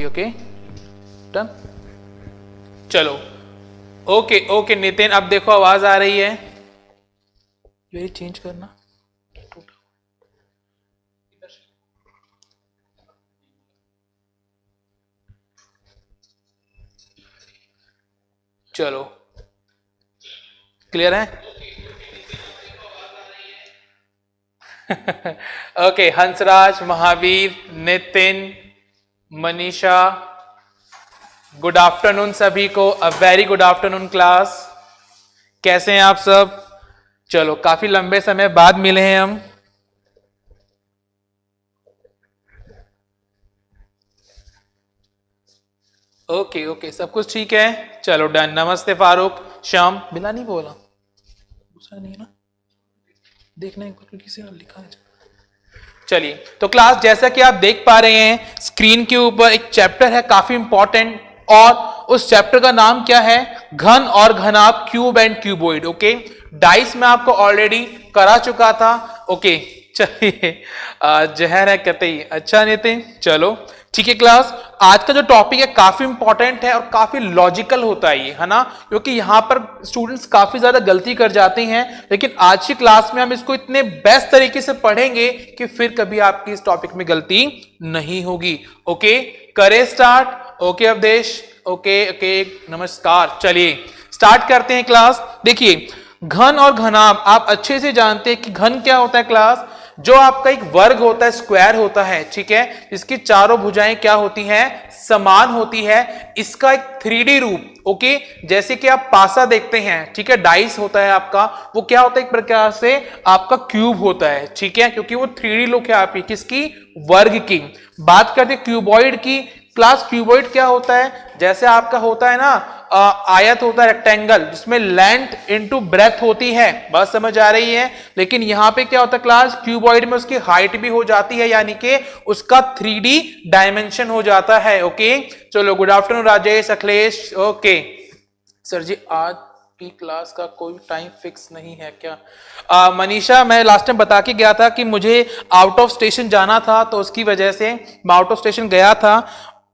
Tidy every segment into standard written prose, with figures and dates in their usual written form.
होगी। Okay done, चलो okay okay Nitin, अब देखो आवाज आ रही है, ये चेंज करना। चलो क्लियर है? Okay Hansraj, Mahavir, Nitin, Manisha, good afternoon सभी को, a very good afternoon class. कैसे हैं आप सब? चलो काफी लंबे समय बाद मिले हैं हम। ओके ओके सब कुछ ठीक है, चलो डन। नमस्ते फारूक, श्याम, बिना नहीं बोला, दूसरा नहीं है ना, देखना एक बार किसी और लिखा है। चलिए तो क्लास जैसा कि आप देख पा रहे हैं स्क्रीन के ऊपर एक चैप्टर है काफी इंपॉर्टेंट, और उस चैप्टर का नाम क्या है? घन और घनाभ, cube and cuboid. Okay, dice में आपको ऑलरेडी करा चुका था। ओके चलिए, जहर है कतई, अच्छा नितिन, चलो ठीक है क्लास। आज का जो टॉपिक है काफी इंपॉर्टेंट है और काफी लॉजिकल होता है ये, है ना, क्योंकि यहां पर स्टूडेंट्स काफी ज्यादा गलती कर जाते हैं, लेकिन आज की क्लास में हम इसको इतने बेस्ट तरीके से पढ़ेंगे कि फिर कभी आपकी इस टॉपिक में गलती नहीं होगी। ओके करें start. Okay Awadhesh, okay okay नमस्कार, चलिए स्टार्ट करते हैं क्लास। देखिए घन और घनाभ आप अच्छे से जानते हैं कि घन क्या होता है क्लास? जो आपका एक वर्ग होता है, स्क्वायर होता है, ठीक है, इसकी चारों भुजाएं क्या होती हैं? समान होती है। इसका एक 3D रूप, ओके, जैसे कि आप पासा देखते हैं, ठीक है, डाइस होता है आपका, वो क्या होता है? एक प्रकार से आपका क्यूब होता है, ठीक है, क्योंकि वो 3D लुक है आपकी किसकी? वर्ग की। बात करते हैं क्यूबॉइड की। क्लास क्यूबॉइड क्या होता है? जैसे आपका होता है ना आयत होता है, रेक्टेंगल, जिसमें लेंथ इनटू ब्रेथ होती है, बात समझ आ रही है। लेकिन यहां पे क्या होता है क्लास? क्यूबॉइड में उसकी हाइट भी हो जाती है, यानी कि उसका 3D डायमेंशन हो जाता है। ओके चलो, good afternoon Rajesh, Akhilesh. Okay sir ji आज की क्लास का कोई टाइम फिक्स नहीं है क्या? मनीषा, मैं लास्ट टाइम बता के गया था कि मुझे आउट ऑफ स्टेशन जाना था, तो उसकी वजह से मैं आउट ऑफ स्टेशन गया था,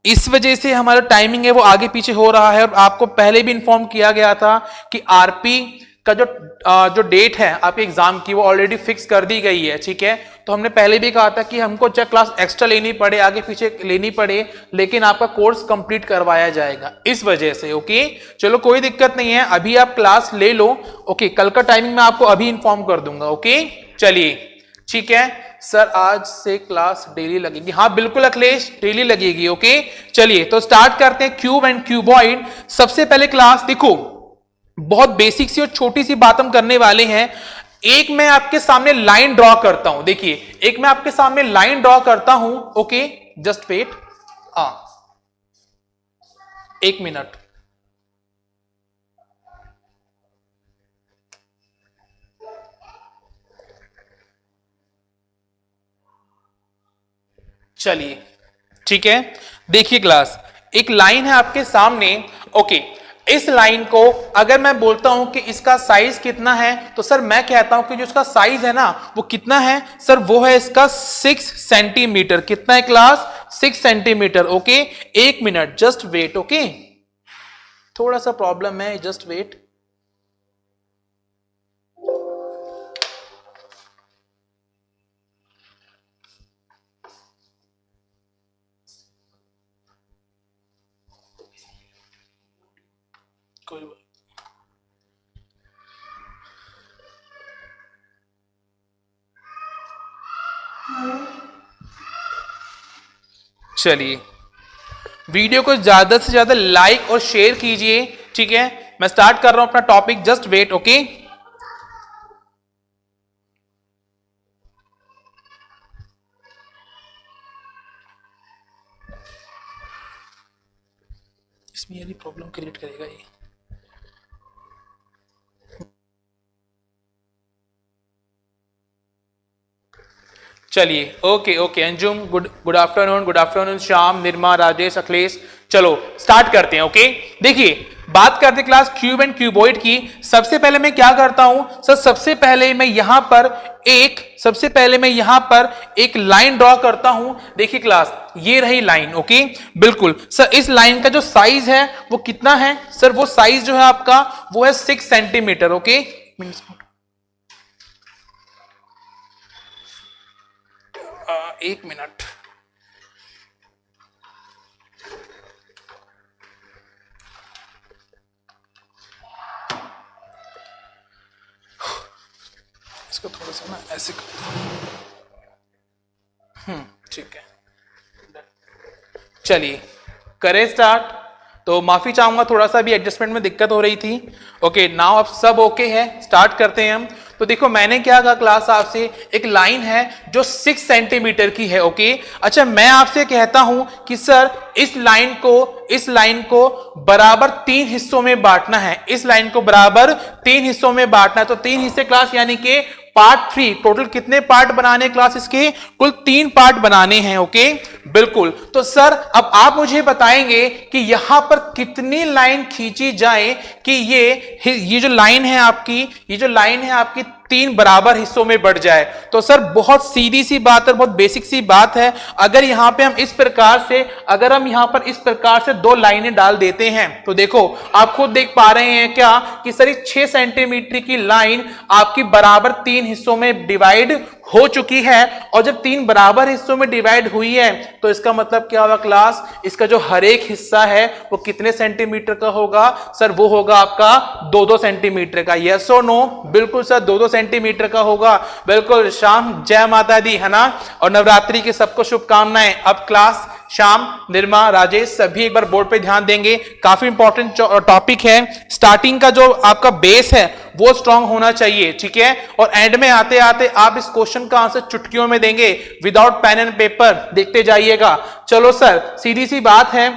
इस वजह से हमारा टाइमिंग है वो आगे पीछे हो रहा है। और आपको पहले भी इन्फॉर्म किया गया था कि आरपी का जो डेट है आपके एग्जाम की वो ऑलरेडी फिक्स कर दी गई है, ठीक है। तो हमने पहले भी कहा था कि हमको चाहे क्लास एक्स्ट्रा लेनी पड़े, आगे पीछे लेनी पड़े, लेकिन आपका कोर्स कंप्लीट करवाया जाएगा, इस वजह से। ओके चलो कोई दिक्कत नहीं है, अभी आप क्लास ले लो। ओके कल का टाइमिंग मैं आपको अभी इन्फॉर्म कर दूंगा। ओके चलिए ठीक है सर, आज से क्लास डेली लगेगी? हाँ बिल्कुल अखिलेश, डेली लगेगी। ओके चलिए तो स्टार्ट करते हैं क्यूब एंड क्यूबॉइड। सबसे पहले क्लास देखो, बहुत बेसिक सी और छोटी सी बात हम करने वाले हैं। एक मैं आपके सामने लाइन ड्रॉ करता हूं, देखिए एक मैं आपके सामने लाइन ड्रॉ करता हूं। ओके जस्ट वेट, एक मिनट। चलिए ठीक है, देखिए क्लास एक लाइन है आपके सामने। ओके इस लाइन को अगर मैं बोलता हूं कि इसका साइज कितना है, तो सर मैं कहता हूं कि जो इसका साइज है ना वो कितना है सर? वो है इसका 6 सेंटीमीटर। कितना है क्लास? 6 सेंटीमीटर। ओके एक मिनट, जस्ट वेट। ओके थोड़ा सा प्रॉब्लम है, जस्ट वेट। कोई बात, चलिए वीडियो को ज्यादा से ज्यादा लाइक और शेयर कीजिए, ठीक है। मैं स्टार्ट कर रहा हूं अपना टॉपिक, जस्ट वेट। ओके इसमें यदि प्रॉब्लम क्रिएट करेगा ये। चलिए okay okay Anjum, good afternoon, good afternoon Shyam, Nirma, Rajesh, Akhilesh. चलो स्टार्ट करते हैं। ओके देखिए बात करते क्लास क्यूब एंड क्यूबॉइड की। सबसे पहले मैं क्या करता हूं सर, सबसे पहले मैं यहां पर एक लाइन ड्रॉ करता हूं। देखिए क्लास, ये रही लाइन, ओके बिल्कुल सर। इस लाइन का जो साइज है वो कितना है सर, वो साइज जो है आपका वो है 6 सेंटीमीटर, ओके। एक मिनट, इसको थोड़ा सा ना ऐसे ठीक है, चलिए करें स्टार्ट। तो माफी चाहूंगा, थोड़ा सा भी एडजस्टमेंट में दिक्कत हो रही थी। ओके नाउ अब सब ओके है, स्टार्ट करते हैं हम। तो देखो मैंने क्या कहा क्लास आपसे, एक लाइन है जो 6 सेंटीमीटर की है, ओके। अच्छा मैं आपसे कहता हूं कि सर इस लाइन को बराबर 3 हिस्सों में बांटना है। इस लाइन को बराबर 3 हिस्सों में बांटना है। तो 3 हिस्से क्लास यानी कि पार्ट 3। टोटल कितने पार्ट बनाने क्लास इसके, कुल 3 पार्ट बनाने हैं, ओके बिल्कुल। तो सर अब आप मुझे बताएंगे कि यहां पर कितनी लाइन खींची जाए कि ये जो लाइन है आपकी 3 बराबर हिस्सों में बढ़ जाए। तो सर बहुत सीधी सी बात है, बहुत बेसिक सी बात है। अगर यहां पे हम इस प्रकार से 2 लाइनें डाल देते हैं तो देखो आप खुद देख पा रहे हैं क्या कि सर 6 सेंटीमीटर की लाइन आपकी बराबर 3 हिस्सों में डिवाइड हो चुकी है। और जब 3 बराबर हिस्सों में डिवाइड हुई है तो इसका मतलब क्या होगा क्लास, इसका जो हर एक हिस्सा है वो कितने सेंटीमीटर का होगा सर, वो होगा आपका 2-2 सेंटीमीटर का। यस और नो, बिल्कुल सर 2-2 सेंटीमीटर का होगा, बिल्कुल। शाम जय माता दी, है ना। और नवरात्रि की सबको शुभकामनाएं। अब क्लास श्याम, निर्मा, राजेश सभी एक बार बोर्ड पे ध्यान देंगे, काफी इंपॉर्टेंट टॉपिक है। स्टार्टिंग का जो आपका बेस है वो स्ट्रांग होना चाहिए, ठीक है। और एंड में आते आते आप इस क्वेश्चन का आंसर चुटकियों में देंगे, विदाउट पेन एंड पेपर, देखते जाइएगा। चलो सर सीधी सी बात है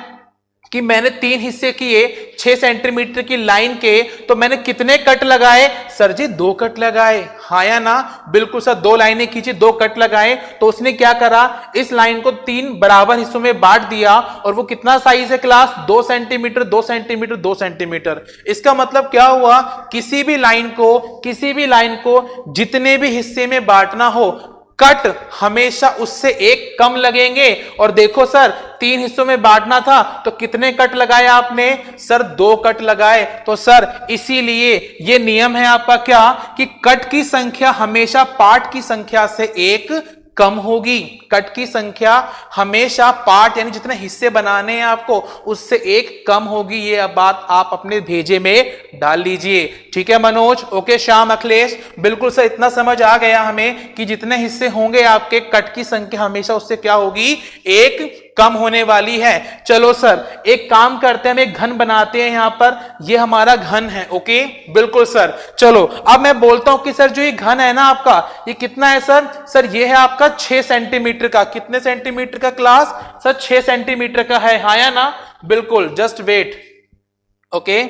कि मैंने 3 हिस्से किए 6 सेंटीमीटर की लाइन के, तो मैंने कितने कट लगाए सर जी, 2 कट लगाए, हाँ या ना, बिल्कुल सर। 2 लाइनें खींची, 2 कट लगाए। तो उसने क्या करा, इस लाइन को 3 बराबर हिस्सों में बांट दिया। और वो कितना साइज है क्लास, 2 सेंटीमीटर 2 सेंटीमीटर 2 सेंटीमीटर। इसका मतलब क्या हुआ, किसी भी लाइन को जितने भी हिस्से में बांटना हो, कट हमेशा उससे 1 कम लगेंगे। और देखो सर 3 हिस्सों में बांटना था तो कितने कट लगाए आपने सर, 2 कट लगाए। तो सर इसीलिए ये नियम है आपका क्या, कि कट की संख्या हमेशा पार्ट की संख्या से 1 कम होगी। कट की संख्या हमेशा पार्ट यानी जितने हिस्से बनाने हैं आपको उससे 1 कम होगी। ये बात आप अपने भेजे में डाल लीजिए, ठीक है मनोज, ओके। श्याम, अखिलेश, बिल्कुल सर इतना समझ आ गया हमें कि जितने हिस्से होंगे आपके, कट की संख्या हमेशा उससे क्या होगी, 1 कम होने वाली है। चलो सर एक काम करते हैं, हम एक घन बनाते हैं यहां पर, ये हमारा घन है, ओके बिल्कुल सर। चलो अब मैं बोलता हूं कि सर जो ये घन है ना आपका, ये कितना है सर, सर ये है आपका 6 सेंटीमीटर का। कितने सेंटीमीटर का क्लास सर, 6 सेंटीमीटर का है, हाँ या ना, बिल्कुल। Just wait, okay.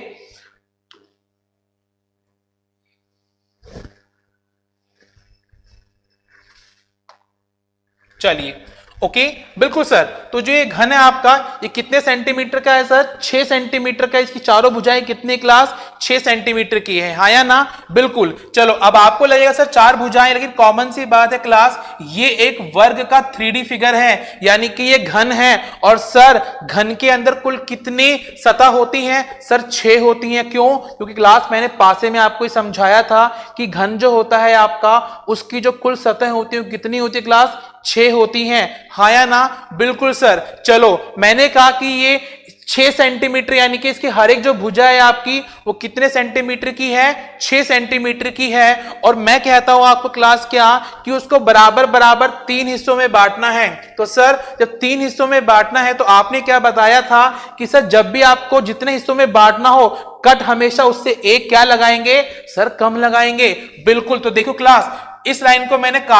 चलिए ओके बिल्कुल सर। तो जो ये घन है आपका, ये कितने सेंटीमीटर का है सर, 6 सेंटीमीटर का। इसकी चारों भुजाएं कितनी क्लास, 6 सेंटीमीटर की है, हाँ या ना, बिल्कुल। चलो अब आपको लगेगा सर 4 भुजाएं, लेकिन कॉमन सी बात है क्लास, ये एक वर्ग का 3D फिगर है, यानी कि ये घन है। और सर घन के अंदर कुल कितनी सतह होती हैं सर, 6 होती हैं। क्यों, क्योंकि क्लास मैंने पासे में आपको समझाया था कि घन जो होता है आपका, उसकी जो कुल सतह होती है कितनी होती है क्लास, 6 होती हैं, हाँ या ना, बिल्कुल सर। चलो मैंने कहा कि ये 6 सेंटीमीटर यानी कि इसकी हर एक जो भुजा है आपकी वो कितने सेंटीमीटर की है, 6 सेंटीमीटर की है। और मैं कहता हूं आपको क्लास क्या, कि उसको बराबर बराबर 3 हिस्सों में बांटना है। तो सर जब 3 हिस्सों में बांटना है तो आपने क्या बताया था कि सर जब भी आपको जितने हिस्सों में बांटना हो, कट हमेशा उससे 1 क्या लगाएंगे सर, कम लगाएंगे, बिल्कुल। तो देखो क्लास, इस लाइन को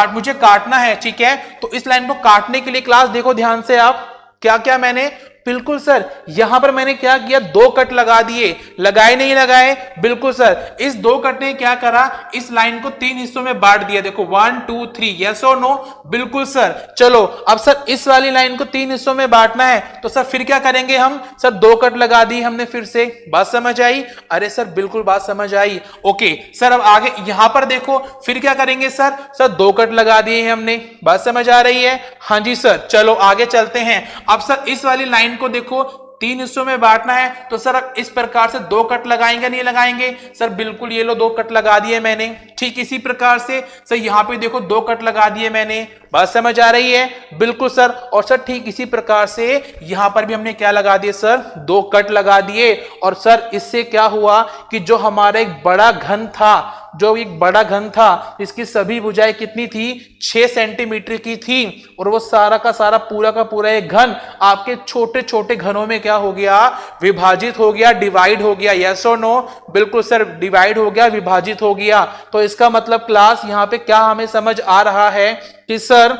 मुझे काटना है, ठीक है। तो इस लाइन को काटने के लिए क्लास देखो ध्यान से आप, क्या क्या मैंने बिल्कुल सर, यहां पर मैंने क्या किया, दो कट लगा दिए, लगाए नहीं लगाए, बिल्कुल सर। इस दो कट ने क्या करा, इस लाइन को तीन हिस्सों में बांट दिया, देखो 1 2 3, यस और नो, बिल्कुल सर। चलो अब सर इस वाली लाइन को तीन हिस्सों में बांटना है, तो सर फिर क्या करेंगे हम, सर दो कट लगा दी हमने, फिर से बात समझ आई, अरे सर बिल्कुल बात समझ आई, ओके सर। अब आगे यहां पर देखो फिर क्या करेंगे सर, सर दो कट लगा दिए हैं हमने, बात समझ आ रही है, हाँ जी सर। चलो आगे चलते हैं। अब सर इस वाली लाइन को देखो तीन हिस्सों में बांटना है, तो सर अब इस प्रकार से दो कट लगाएंगे नहीं लगाएंगे, सर बिल्कुल ये लो दो कट लगा दिए मैंने। ठीक इसी प्रकार से सर यहां पे देखो दो कट लगा दिए मैंने, बात समझ आ रही है, बिल्कुल सर। और सर ठीक इसी प्रकार से यहां पर भी हमने क्या लगा दिए सर, दो कट लगा दिए। और सर इससे क्या हुआ कि जो हमारा एक बड़ा घन था, जो एक बड़ा घन था, इसकी सभी भुजाएं कितनी थी, 6 सेंटीमीटर की थी, और वो सारा का सारा पूरा का पूरा एक घन आपके छोटे छोटे घनों में क्या हो गया, विभाजित हो गया, डिवाइड हो गया, यस और नो, बिल्कुल सर डिवाइड हो गया, विभाजित हो गया। तो इसका मतलब क्लास यहाँ पे क्या हमें समझ आ रहा है कि सर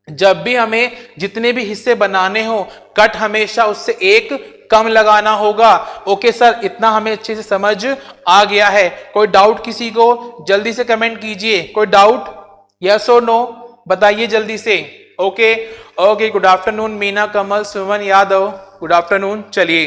जब भी हमें जितने भी हिस्से बनाने हो, कट हमेशा उससे एक कम लगाना होगा। ओके सर, इतना हमें अच्छे से समझ आ गया है। कोई डाउट किसी को, जल्दी से कमेंट कीजिए, कोई डाउट, यस और नो बताइए जल्दी से। Okay okay, good afternoon Meena, Kamal, Suman Yadav, good afternoon. चलिए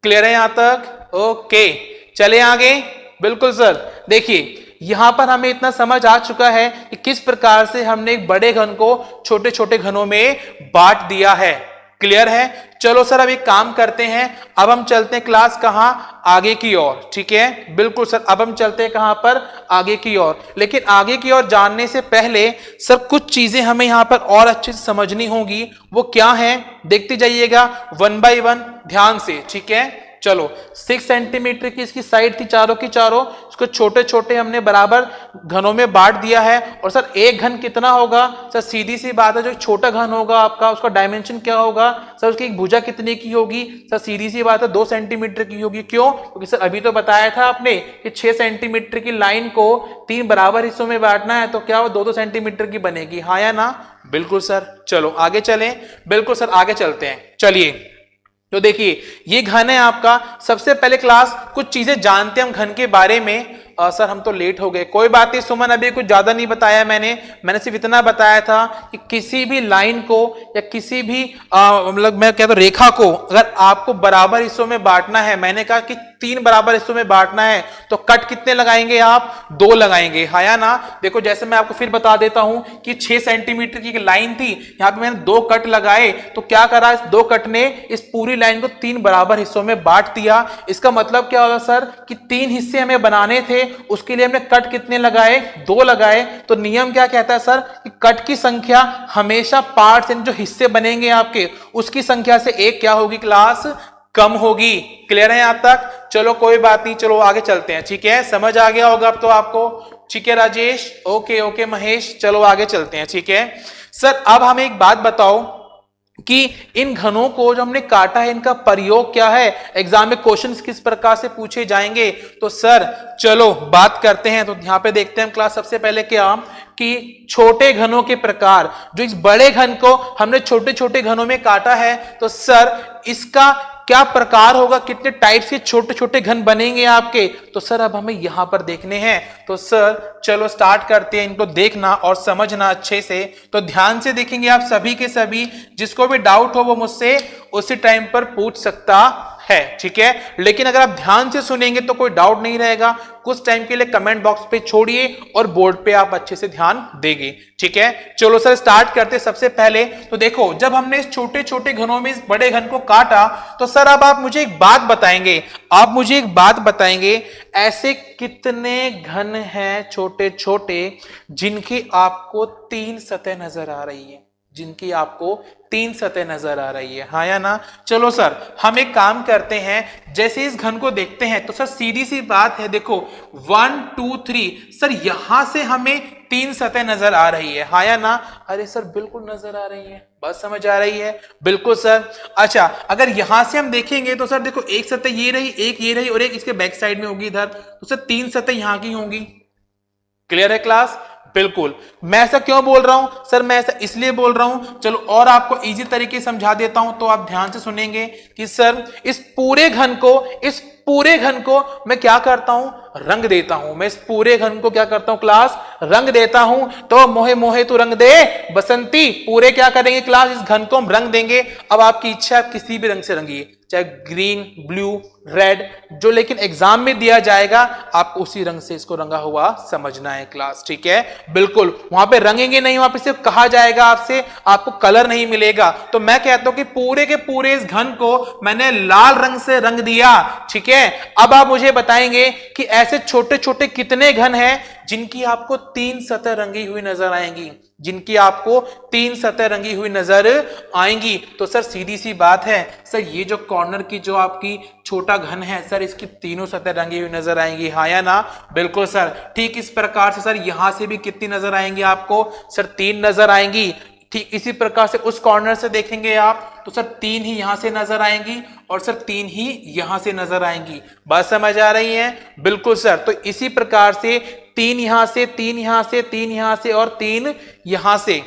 क्लियर है यहां तक, ओके चले आगे। बिल्कुल सर, देखिए यहां पर हमें इतना समझ आ चुका है कि किस प्रकार से हमने एक बड़े घन को छोटे छोटे घनों में बांट दिया है, क्लियर है। चलो सर अब एक काम करते हैं, अब हम चलते हैं क्लास कहां, आगे की ओर, ठीक है, बिल्कुल सर। अब हम चलते हैं कहां पर, आगे की ओर। लेकिन आगे की ओर जानने से पहले सर कुछ चीजें हमें यहां पर और अच्छे से समझनी होंगी, वो क्या है देखते जाइएगा वन बाय वन ध्यान से, ठीक है। चलो 6 सेंटीमीटर की इसकी साइड थी चारों की चारों, इसको छोटे छोटे हमने बराबर घनों में बांट दिया है। और सर एक घन कितना होगा, सर सीधी सी बात है, जो छोटा घन होगा आपका उसका डायमेंशन क्या होगा, सर उसकी एक भुजा कितने की होगी, सर सीधी सी बात है 2 सेंटीमीटर की होगी। क्यों, क्योंकि सर अभी तो बताया था आपने कि 6 सेंटीमीटर की लाइन को 3 बराबर हिस्सों में बांटना है, तो क्या वो 2-2 सेंटीमीटर की बनेगी, हाँ या ना, बिल्कुल सर। चलो आगे चलें, बिल्कुल सर आगे चलते हैं। चलिए तो देखिए ये घन है आपका। सबसे पहले क्लास कुछ चीजें जानते हैं हम घन के बारे में। सर हम तो लेट हो गए, कोई बात नहीं सुमन, अभी कुछ ज्यादा नहीं बताया मैंने सिर्फ इतना बताया था कि किसी भी लाइन को या किसी भी मतलब मैं कहता हूं रेखा को अगर आपको बराबर हिस्सों में बांटना है, मैंने कहा कि 3 बराबर हिस्सों में बांटना है, तो कट कितने लगाएंगे आप, 2 लगाएंगे, हाँ या ना। देखो जैसे मैं आपको फिर बता देता हूं कि 6 सेंटीमीटर की लाइन थी, यहां पे मैंने 2 कट लगाए, तो क्या करा, इस 2 कट ने इस पूरी लाइन को 3 बराबर हिस्सों में बांट दिया। इसका मतलब क्या होगा सर कि 3 हिस्से हमें बनाने थे, उसके लिए हमने कट कितने लगाए, 2 लगाए। तो नियम क्या कहता है सर कि कट की संख्या हमेशा पार्ट्स जो हिस्से बनेंगे आपके उसकी संख्या से एक क्या होगी क्लास, कम होगी। क्लियर है यहां तक, चलो कोई बात नहीं, चलो आगे चलते हैं, ठीक है, समझ आ गया होगा अब तो आपको, ठीक है राजेश, ओके ओके महेश, चलो आगे चलते हैं, ठीक है। सर अब हमें एक बात बताओ कि इन घनों को जो हमने काटा है इनका प्रयोग क्या है, एग्जाम में क्वेश्चंस किस प्रकार से पूछे जाएंगे। तो सर चलो बात करते हैं, तो यहां पे देखते हैं क्लास सबसे पहले क्या कि छोटे घनों के प्रकार, जो इस बड़े घन को हमने छोटे छोटे घनों में काटा है, तो सर इसका क्या प्रकार होगा, कितने टाइप्स के छोटे छोटे घन बनेंगे आपके, तो सर अब हमें यहां पर देखने हैं। तो सर चलो स्टार्ट करते हैं, इनको देखना और समझना अच्छे से। तो ध्यान से देखेंगे आप सभी के सभी, जिसको भी डाउट हो वो मुझसे उसी टाइम पर पूछ सकता है, ठीक है। लेकिन अगर आप ध्यान से सुनेंगे तो कोई डाउट नहीं रहेगा, कुछ टाइम के लिए कमेंट बॉक्स पे छोड़िए और बोर्ड पे आप अच्छे से ध्यान देंगे, ठीक है। चलो सर स्टार्ट करते। सबसे पहले तो देखो जब हमने इस छोटे छोटे घनों में इस बड़े घन को काटा, तो सर अब आप मुझे एक बात बताएंगे, ऐसे कितने घन हैं छोटे छोटे जिनकी आपको 3 सतह नजर आ रही है, जिनकी आपको 3 सतह नजर आ रही है, हाँ या ना। चलो सर हम एक काम करते हैं, जैसे इस घन को देखते हैं तो सर सीधी सी बात है, देखो 1 2 3, सर यहां से हमें 3 सतह नजर आ रही है, हाँ या ना। अरे सर बिल्कुल नजर आ रही है, बात समझ आ रही है, बिल्कुल सर। अच्छा अगर यहां से हम देखेंगे तो सर देखो एक सतह ये रही, एक ये रही और एक इसके बैक साइड में होगी इधर, तो सर 3 सतह यहां की होंगी। क्लियर है क्लास, बिल्कुल। मैं ऐसा क्यों बोल रहा हूं सर? मैं ऐसा इसलिए बोल रहा हूं, चलो और आपको इजी तरीके से समझा देता हूं तो आप ध्यान से सुनेंगे कि सर इस पूरे घन को मैं क्या करता हूं? रंग देता हूं। मैं इस पूरे घन को क्या करता हूं क्लास? रंग देता हूं। तो मोहे मोहे तू रंग दे बसंती, पूरे क्या करेंगे क्लास? इस घन को हम रंग देंगे। अब आपकी इच्छा है, आप किसी भी रंग से रंगिए, चाहे ग्रीन, ब्लू, रेड, जो लेकिन एग्जाम में दिया जाएगा आप उसी रंग से इसको रंगा हुआ समझना है क्लास, ठीक है? बिल्कुल, वहां पे रंगेंगे नहीं, वहां पे सिर्फ कहा जाएगा आपसे, आपको कलर नहीं मिलेगा। तो मैं कहता हूं कि पूरे के पूरे इस घन को मैंने लाल रंग से रंग दिया, ठीक है? अब आप मुझे बताएंगे कि ऐसे छोटे छोटे कितने घन हैं जिनकी आपको 3 सतह रंगी हुई नजर आएंगी, जिनकी आपको 3 सतह रंगी हुई नजर आएंगी। तो सर सीधी सी बात है सर, ये जो कॉर्नर की जो आपकी छोटा घन है सर, इसकी तीनों सतह रंगी हुई नजर आएंगी, हाँ या ना? बिल्कुल सर। ठीक इस प्रकार से सर यहां से भी कितनी नजर आएंगी आपको? सर 3 नजर आएंगी। ठीक इसी प्रकार से उस कॉर्नर से देखेंगे आप तो सर 3 ही यहां से नजर आएंगी और सर 3 ही यहां से नजर आएंगी। बात समझ आ रही है? बिल्कुल सर। तो इसी प्रकार से 3 यहां से, 3 यहां से, 3 यहां से और 3 यहां से।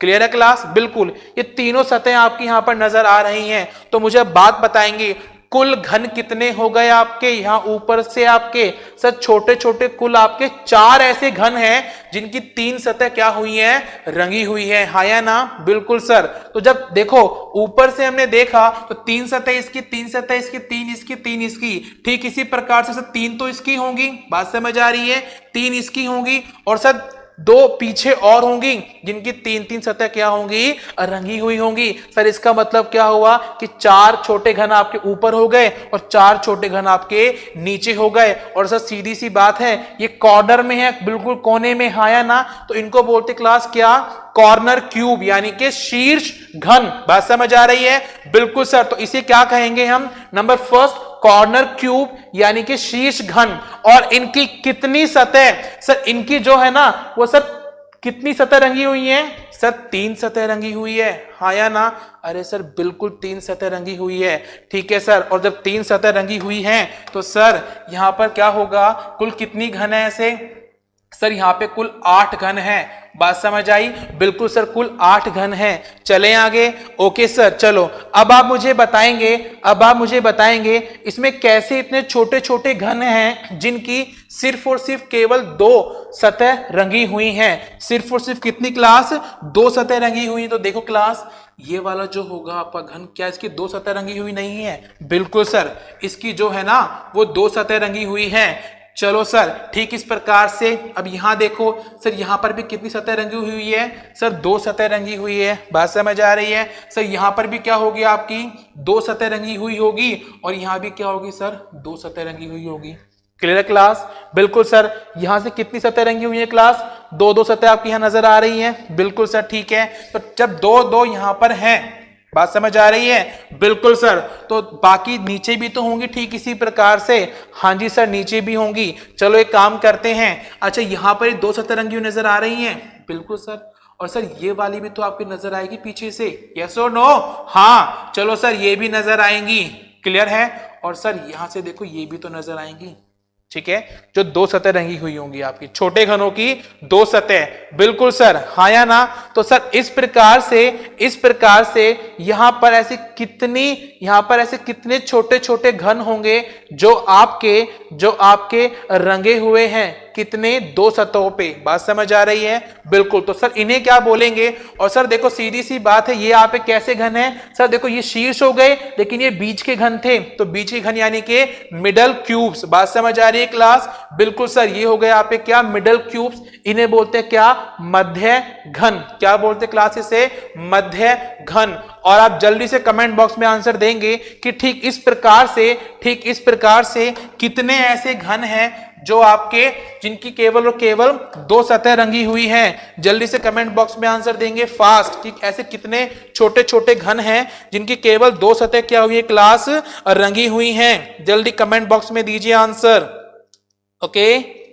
क्लियर है क्लास? बिल्कुल, ये तीनों सतहें आपकी यहां पर नजर आ रही हैं। तो मुझे बात बताएंगे कुल घन कितने हो गए आपके यहां ऊपर से? आपके सर छोटे छोटे कुल आपके 4 ऐसे घन हैं जिनकी 3 सतह क्या हुई है? रंगी हुई है, हाँ या ना? बिल्कुल सर। तो जब देखो ऊपर से हमने देखा तो 3 सतह इसकी, 3 सतह इसकी, 3 इसकी, 3 इसकी। ठीक इसी प्रकार से सर 3 तो इसकी होंगी, बात समझ आ रही है? 3 इसकी होंगी और सर 2 पीछे और होंगी जिनकी 3-3 सतह क्या होंगी? रंगी हुई होंगी। सर इसका मतलब क्या हुआ कि 4 छोटे घन आपके ऊपर हो गए और 4 छोटे घन आपके नीचे हो गए। और सर सीधी सी बात है, ये कॉर्नर में है, बिल्कुल कोने में, हाँ या ना? तो इनको बोलते क्लास क्या? कॉर्नर क्यूब, यानी कि शीर्ष घन। बात समझ आ रही है? बिल्कुल सर। तो इसे क्या कहेंगे हम? नंबर फर्स्ट कॉर्नर क्यूब यानी कि शीर्ष घन। और इनकी कितनी सतह? सर इनकी जो है ना वो सर कितनी सतह रंगी हुई है? सर 3 सतह रंगी हुई है, हाँ या ना? अरे सर बिल्कुल 3 सतह रंगी हुई है, ठीक है सर। और जब 3 सतह रंगी हुई हैं तो सर यहां पर क्या होगा? कुल कितनी घन है ऐसे? सर यहां पे कुल 8 घन है। बात समझ आई? बिल्कुल सर, कुल 8 घन हैं। चलें आगे। ओके सर, चलो अब आप मुझे बताएंगे इसमें कैसे इतने छोटे छोटे घन हैं जिनकी सिर्फ और सिर्फ केवल 2 सतह रंगी हुई हैं। सिर्फ और सिर्फ कितनी क्लास? 2 सतह रंगी हुई। तो देखो क्लास, ये वाला जो होगा आपका घन, क्या इसकी 2 सतह रंगी हुई नहीं है? बिल्कुल सर, इसकी जो है ना वो 2 सतह रंगी हुई है। चलो सर, ठीक इस प्रकार से अब यहां देखो सर, यहां पर भी कितनी सतह रंगी हुई है? सर 2 सतह रंगी हुई है। बात समझ आ रही है? सर यहां पर भी क्या होगी आपकी? 2 सतह रंगी हुई होगी और यहां भी क्या होगी सर? 2 सतह रंगी हुई होगी। क्लियर है क्लास? बिल्कुल सर। यहां से कितनी सतह रंगी हुई है क्लास? 2-2 सतह आपकी यहां नजर आ रही है। बिल्कुल सर, ठीक है। तो जब 2-2 यहां पर हैं, बात समझ आ रही है? बिल्कुल सर। तो बाकी नीचे भी तो होंगी ठीक इसी प्रकार से। हाँ जी सर, नीचे भी होंगी। चलो एक काम करते हैं। अच्छा यहां पर 2 सतह रंगी हुई नजर आ रही हैं। बिल्कुल सर। और सर ये वाली भी तो आपकी नजर आएगी पीछे से, यस और नो? हाँ चलो सर, ये भी नजर आएंगी। क्लियर है? और सर यहां से देखो ये भी तो नजर आएंगी, ठीक है? जो 2 सतह रंगी हुई होंगी आपकी, छोटे घनों की 2 सतह। बिल्कुल सर, हाँ या ना? तो सर इस प्रकार से यहां पर ऐसे कितने छोटे छोटे घन होंगे जो आपके रंगे हुए हैं? कितने? 2 सतहों पे। बात समझ आ रही है? बिल्कुल। तो सर इन्हें क्या बोलेंगे? और सर देखो सीधी सी बात है, ये यहाँ पे कैसे घन है? सर देखो ये शीर्ष हो गए लेकिन ये बीच के घन थे, तो बीच के घन यानी कि मिडल क्यूब्स। बात समझ आ रही है क्लास? बिल्कुल सर, ये हो गए यहाँ पे क्या? Middle cubes. इन्हें बोलते हैं क्या? मध्य घन। क्या बोलते क्लास इसे? मध्य घन। और आप जल्दी से कमेंट बॉक्स में आंसर देंगे कि ठीक इस प्रकार से कितने ऐसे घन हैं जो आपके जिनकी केवल और केवल 2 सतह रंगी हुई हैं। जल्दी से कमेंट बॉक्स में आंसर देंगे फास्ट। ठीक, ऐसे कितने छोटे छोटे घन हैं जिनकी केवल 2 सतह क्या हुई है क्लास? रंगी हुई हैं। जल्दी कमेंट बॉक्स में दीजिए आंसर। ओके,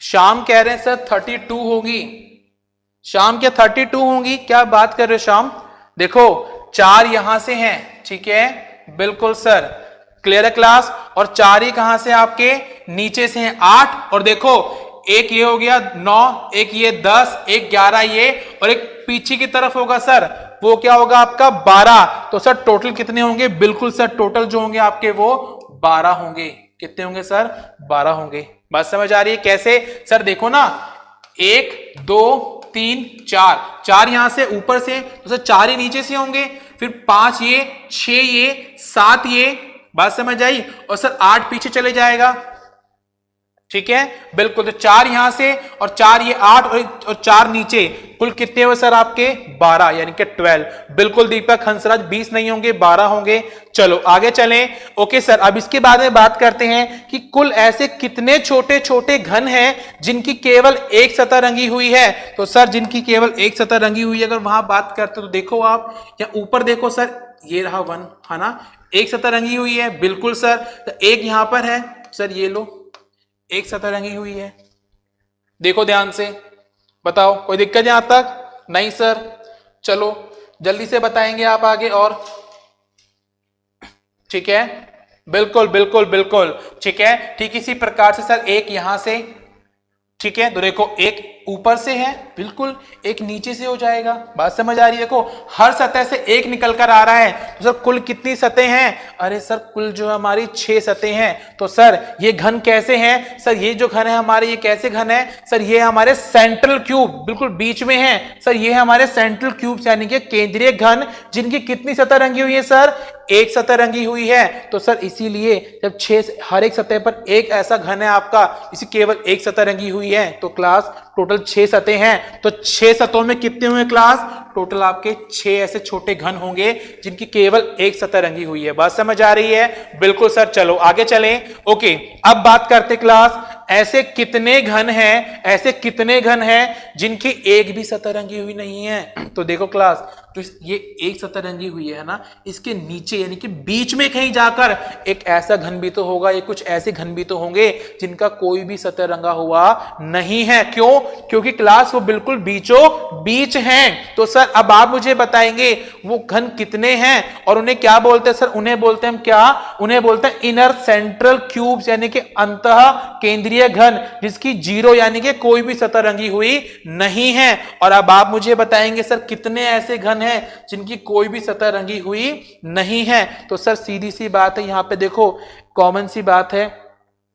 शाम कह रहे हैं सर 32 होगी। शाम क्या 32 होंगी? क्या बात कर रहे हो शाम? देखो 4 यहां से हैं, ठीक है, बिल्कुल सर, क्लियर है क्लास। और 4 ही कहां से आपके नीचे से हैं 8, और देखो एक ये हो गया 9, एक ये 10, एक 11 ये, और एक पीछे की तरफ होगा सर, वो क्या होगा आपका 12। तो सर टोटल कितने होंगे? बिल्कुल सर, टोटल जो होंगे आपके वो 12 होंगे। कितने होंगे सर? 12 होंगे। बात समझ आ रही है कैसे? सर देखो ना, 1 2 3 4, 4 यहां से ऊपर से, तो सर 4 ही नीचे से होंगे, फिर 5 ये, 6 ये, 7 ये, बात समझ आई, और सर 8 पीछे चले जाएगा, ठीक है, बिल्कुल। तो 4 यहां से और 4 ये 8 और 4 नीचे, कुल कितने हुए सर आपके? 12, यानी कि 12। बिल्कुल दीपक हंसराज, 20 नहीं होंगे, 12 होंगे। चलो आगे चलें। ओके सर, अब इसके बाद में बात करते हैं कि कुल ऐसे कितने छोटे छोटे घन हैं जिनकी केवल एक सतह रंगी हुई है। तो सर जिनकी केवल एक सतह रंगी हुई है, अगर वहां बात करते तो देखो आप, या ऊपर देखो सर, ये रहा 1, है ना, एक सतह रंगी हुई है, बिल्कुल सर। तो एक यहां पर है सर, ये लो, एक सतह रंगी हुई है, देखो ध्यान से, बताओ कोई दिक्कत यहां तक? नहीं सर। चलो जल्दी से बताएंगे आप आगे, और ठीक है, बिल्कुल बिल्कुल बिल्कुल, ठीक है। ठीक इसी प्रकार से सर एक यहां से, ठीक है, तो देखो एक ऊपर से है, बिल्कुल, एक नीचे से हो जाएगा। बात समझ आ रही है? देखो हर सतह से एक निकल कर आ रहा है, तो सर कुल कितनी सतह हैं? अरे सर कुल जो हमारी 6 सतह हैं। तो सर ये घन कैसे हैं? सर ये जो घन है हमारे, ये कैसे घन है? सर ये हमारे सेंट्रल क्यूब, बिल्कुल बीच में है सर, ये हमारे सेंट्रल क्यूब यानी कि केंद्रीय घन, जिनकी कितनी सतह रंगी हुई है सर? एक सतह रंगी हुई है। तो सर इसीलिए जब 6, हर एक सतह पर एक ऐसा घन है आपका, इसी केवल एक सतह रंगी हुई है, तो क्लास टोटल 6 सतह हैं। तो 6 सतहों में कितने हुए क्लास? टोटल आपके 6 ऐसे छोटे घन होंगे जिनकी केवल एक सतह रंगी हुई है। बात समझ आ रही है? बिल्कुल सर। चलो आगे चलें। ओके, अब बात करते क्लास, ऐसे कितने घन हैं, ऐसे कितने घन हैं जिनकी एक भी सतह रंगी हुई नहीं है? तो देखो क्लास, तो ये एक सतह रंगी हुई है ना, इसके नीचे यानी कि बीच में कहीं जाकर एक ऐसा घन भी तो होगा, ये कुछ ऐसे घन भी तो होंगे जिनका कोई भी सतह रंगा हुआ नहीं है। क्यों? क्योंकि क्लास वो बिल्कुल बीचों बीच हैं। तो सर अब आप मुझे बताएंगे वो घन कितने हैं और उन्हें क्या बोलते हैं? सर उन्हें बोलते हैं हम क्या? उन्हें बोलते हैं इनर सेंट्रल क्यूब्स, यानी कि अंतः केंद्रीय घन, जिसकी 0 यानी कि कोई भी सतह रंगी हुई नहीं है। और अब आप मुझे बताएंगे सर कितने ऐसे घन हैं जिनकी कोई भी सतह रंगी हुई नहीं है? तो सर सीधी सी बात है, यहां पे देखो कॉमन सी बात है,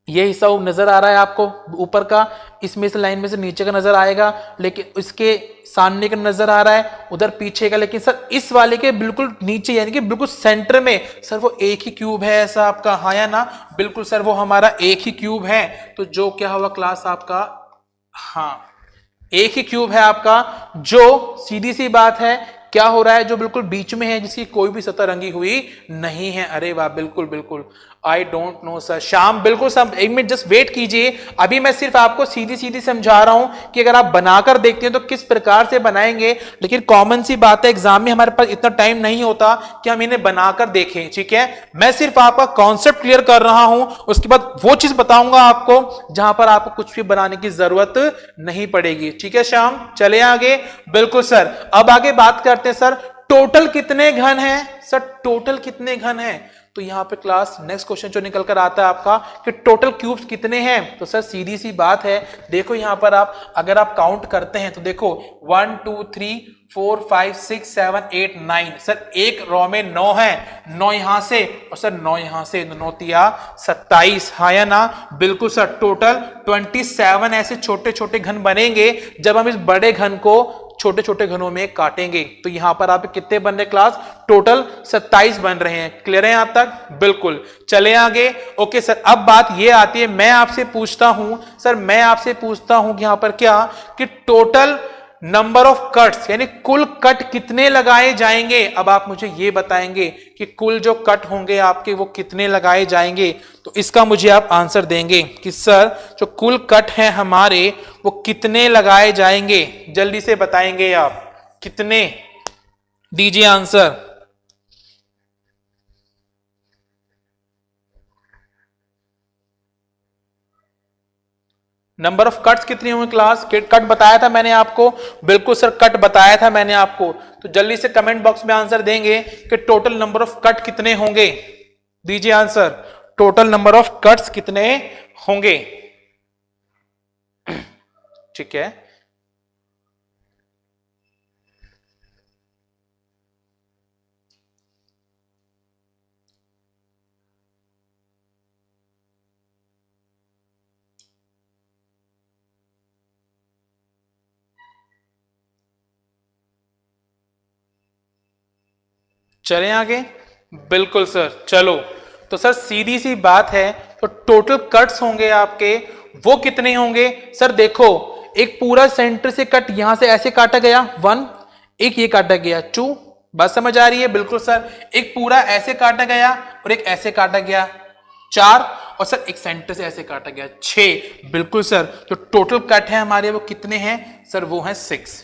ये हिस्सा नजर आ रहा है आपको ऊपर का, इसमें से लाइन में से नीचे का नजर आएगा, लेकिन इसके सामने का नजर आ रहा है, उधर पीछे का, लेकिन सर इस वाले के बिल्कुल नीचे यानी कि बिल्कुल सेंटर में सर वो एक ही क्यूब है ऐसा आपका, हाँ या ना? बिल्कुल सर वो हमारा एक ही क्यूब है। तो जो क्या हुआ क्लास आपका, हाँ एक ही क्यूब है आपका, जो सीधी सी बात है क्या हो रहा है, जो बिल्कुल बीच में है, जिसकी कोई भी सतह रंगी हुई नहीं है। अरे वाह, बिल्कुल बिल्कुल, I don't know sir. Shyam बिल्कुल सब, एक मिनट जस्ट वेट कीजिए, अभी मैं सिर्फ आपको सीधी सीधी समझा रहा हूं कि अगर आप बनाकर देखते हैं तो किस प्रकार से बनाएंगे, लेकिन कॉमन सी बात है, एग्जाम में हमारे पास इतना टाइम नहीं होता कि हम इन्हें बनाकर देखें, ठीक है। मैं सिर्फ आपका कॉन्सेप्ट क्लियर कर रहा हूं, उसके बाद वो चीज बताऊंगा आपको जहां पर आपको कुछ भी बनाने की जरूरत नहीं पड़ेगी, ठीक है श्याम। चले आगे। बिल्कुल सर, अब आगे बात करते हैं सर टोटल कितने घन हैं? सर टोटल कितने घन हैं? तो यहां पे क्लास नेक्स्ट क्वेश्चन जो निकल कर आता है आपका कि टोटल क्यूब्स कितने हैं? तो सर सीधी सी बात है, देखो यहां पर आप अगर आप काउंट करते हैं तो देखो 1 2 3 4 5 6 7 8 9, सर एक रो में 9 है, 9 यहां से और सर 9 यहां से, 9 तिया 27, हाँ या ना? बिल्कुल सर, टोटल 27 ऐसे छोटे छोटे घन बनेंगे जब हम इस बड़े घन को छोटे छोटे घनों में काटेंगे। तो यहां पर आप कितने बन रहे क्लास? टोटल 27 बन रहे हैं। क्लियर है यहां तक? बिल्कुल। चले आगे। ओके सर, अब बात यह आती है, मैं आपसे पूछता हूं सर, मैं आपसे पूछता हूं कि यहां पर क्या कि टोटल नंबर ऑफ कट्स, यानी कुल कट कितने लगाए जाएंगे? अब आप मुझे ये बताएंगे कि कुल जो कट होंगे आपके वो कितने लगाए जाएंगे। तो इसका मुझे आप आंसर देंगे कि सर जो कुल कट हैं हमारे वो कितने लगाए जाएंगे, जल्दी से बताएंगे आप कितने, दीजिए आंसर। नंबर ऑफ कट्स कितनी होंगे क्लास? कट बताया था मैंने आपको, बिल्कुल सर कट बताया था मैंने आपको। तो जल्दी से कमेंट बॉक्स में आंसर देंगे कि टोटल नंबर ऑफ कट कितने होंगे। दीजिए answer, total number of cuts कितने होंगे। ठीक है, चलें आगे। बिल्कुल सर, चलो तो सर सीधी सी बात है, तो टोटल कट्स होंगे आपके वो कितने होंगे सर? देखो एक पूरा सेंटर से कट यहां से ऐसे काटा गया 1, एक ये काटा गया 2, बात समझ आ रही है? बिल्कुल सर, एक पूरा ऐसे काटा गया और एक ऐसे काटा गया 4, और सर एक सेंटर से ऐसे काटा गया 6। बिल्कुल सर, जो टोटल कट है हमारे वो कितने हैं सर? वो हैं 6।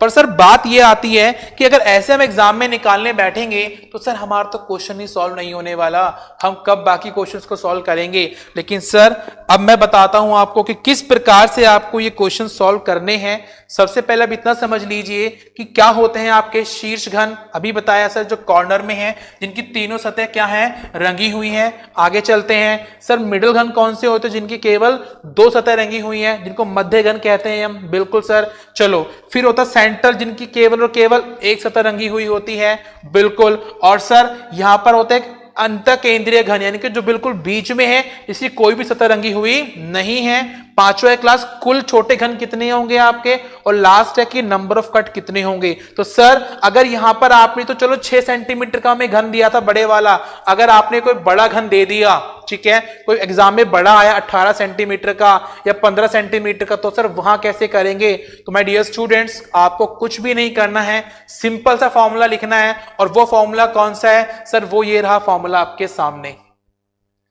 पर सर बात ये आती है कि अगर ऐसे हम एग्जाम में निकालने बैठेंगे तो सर हमारा तो क्वेश्चन ही सॉल्व नहीं होने वाला, हम कब बाकी क्वेश्चंस को सॉल्व करेंगे। लेकिन सर अब मैं बताता हूं आपको कि किस प्रकार से आपको ये क्वेश्चन सॉल्व करने हैं। सबसे पहले अब इतना समझ लीजिए कि क्या होते हैं आपके शीर्ष घन। अभी बताया सर, जो कॉर्नर में है जिनकी तीनों सतह क्या है? रंगी हुई है। आगे चलते हैं सर, मिडिल घन कौन से होते हैं? जिनकी केवल 2 सतह रंगी हुई है, जिनको मध्य घन कहते हैं हम। बिल्कुल सर, चलो फिर होता सेंटर, जिनकी केवल और केवल एक सतह रंगी हुई होती है। बिल्कुल, और सर यहां पर होता है अंत केंद्रीय घन, यानी कि जो बिल्कुल बीच में है, इसकी कोई भी सतह रंगी हुई नहीं है। पांचवा क्लास, कुल छोटे घन कितने होंगे आपके, और लास्ट है कि नंबर ऑफ कट कितने होंगे। तो सर अगर यहां पर आपने तो चलो 6 सेंटीमीटर का हमें घन दिया था बड़े वाला, अगर आपने कोई बड़ा घन दे दिया, ठीक है, कोई एग्जाम में बड़ा आया 18 सेंटीमीटर का या 15 सेंटीमीटर का, तो सर वहां कैसे करेंगे? तो माय डियर स्टूडेंट्स, आपको कुछ भी नहीं करना है, सिंपल सा फॉर्मूला लिखना है। और वो फॉर्मूला कौन सा है सर? वो ये रहा फॉर्मूला आपके सामने।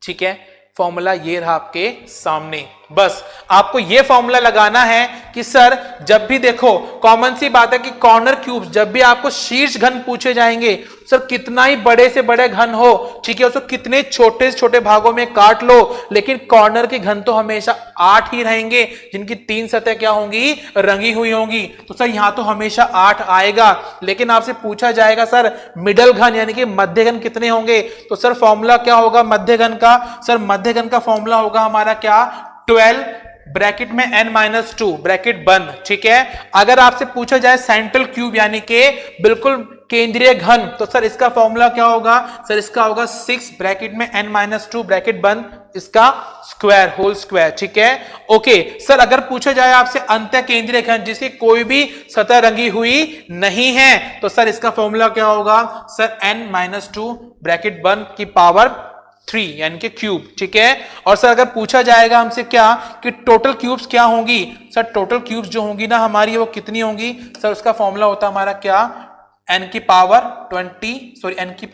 ठीक है, फॉर्मूला ये रहा आपके सामने। बस आपको ये फॉर्मूला लगाना है कि सर जब भी देखो, कॉमन सी बात है कि कॉर्नर क्यूब्स, जब भी आपको शीर्ष घन पूछे जाएंगे, सर कितना ही बड़े से बड़े घन हो, ठीक है, उसको कितने छोटे से छोटे भागों में काट लो, लेकिन कॉर्नर के घन तो हमेशा 8 ही रहेंगे, जिनकी 3 सतह क्या होंगी? रंगी हुई होंगी। तो सर यहां तो हमेशा 8 आएगा। लेकिन आपसे पूछा जाएगा सर मिडल घन यानी कि मध्य घन कितने होंगे? तो सर फॉर्मूला क्या होगा मध्य घन का? सर मध्य घन का फॉर्मूला होगा हमारा क्या? 12 ब्रैकेट में n-2 ब्रैकेट बंद। ठीक है, अगर आपसे पूछा जाए सेंट्रल क्यूब यानी कि बिल्कुल केंद्रीय घन, तो सर इसका फॉर्मूला क्या होगा? सर इसका होगा 6 ब्रैकेट में n-2 ब्रैकेट बंद, इसका स्क्वायर, होल स्क्वायर। ठीक है, ओके सर, अगर पूछा जाए आपसे अंत्य केंद्रीय घन जिसकी कोई भी सतह रंगी हुई नहीं है, तो सर इसका फॉर्मूला क्या होगा? सर n-2 ब्रैकेट बंद की पावर 3 यानी कि क्यूब। ठीक है, और सर अगर पूछा जाएगा हमसे क्या कि टोटल क्यूब्स क्या होंगी, सर टोटल क्यूब्स जो होंगी ना हमारी वो कितनी होंगी? सर उसका फॉर्मूला होता हमारा क्या? n की पावर 3, n की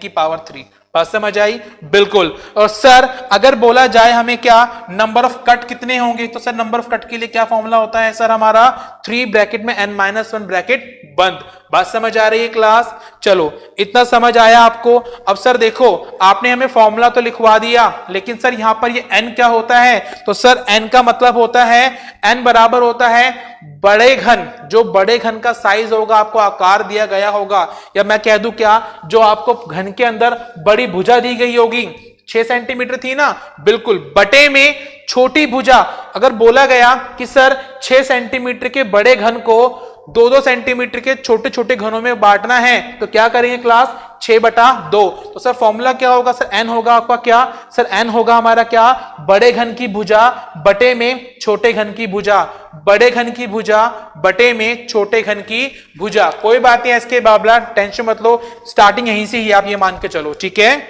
पावर 3। बात समझ आई? बिल्कुल। और सर अगर बोला जाए हमें क्या नंबर ऑफ कट कितने होंगे, तो सर नंबर ऑफ कट के लिए क्या फॉर्मूला होता है सर हमारा? 3 ब्रैकेट में n-1 ब्रैकेट बंद। बात समझ आ रही है क्लास? चलो इतना समझ आया आपको। अब सर देखो, आपने हमें फॉर्मूला तो लिखवा दिया, लेकिन सर यहां पर ये n क्या होता है? तो सर n का मतलब होता है, n बराबर होता है बड़े घन, जो बड़े घन का साइज होगा, आपको आकार दिया गया होगा, या मैं कह दूं क्या, जो आपको घन के अंदर बड़ी भुजा दी गई होगी, 6 सेंटीमीटर थी ना, बिल्कुल, बटे में छोटी भुजा। अगर बोला गया कि सर 6 सेंटीमीटर के बड़े घन को 2-2 सेंटीमीटर के छोटे छोटे घनों में बांटना है, तो क्या करेंगे क्लास? 6/2। तो सर फॉर्मूला क्या होगा? सर n होगा आपका क्या? सर n होगा हमारा क्या? बड़े घन की भुजा बटे में छोटे घन की भुजा, बड़े घन की भुजा बटे में छोटे घन की भुजा। कोई बात नहीं, इसके बाबला टेंशन मत लो, स्टार्टिंग यहीं से ही आप ये मान के चलो। ठीक है,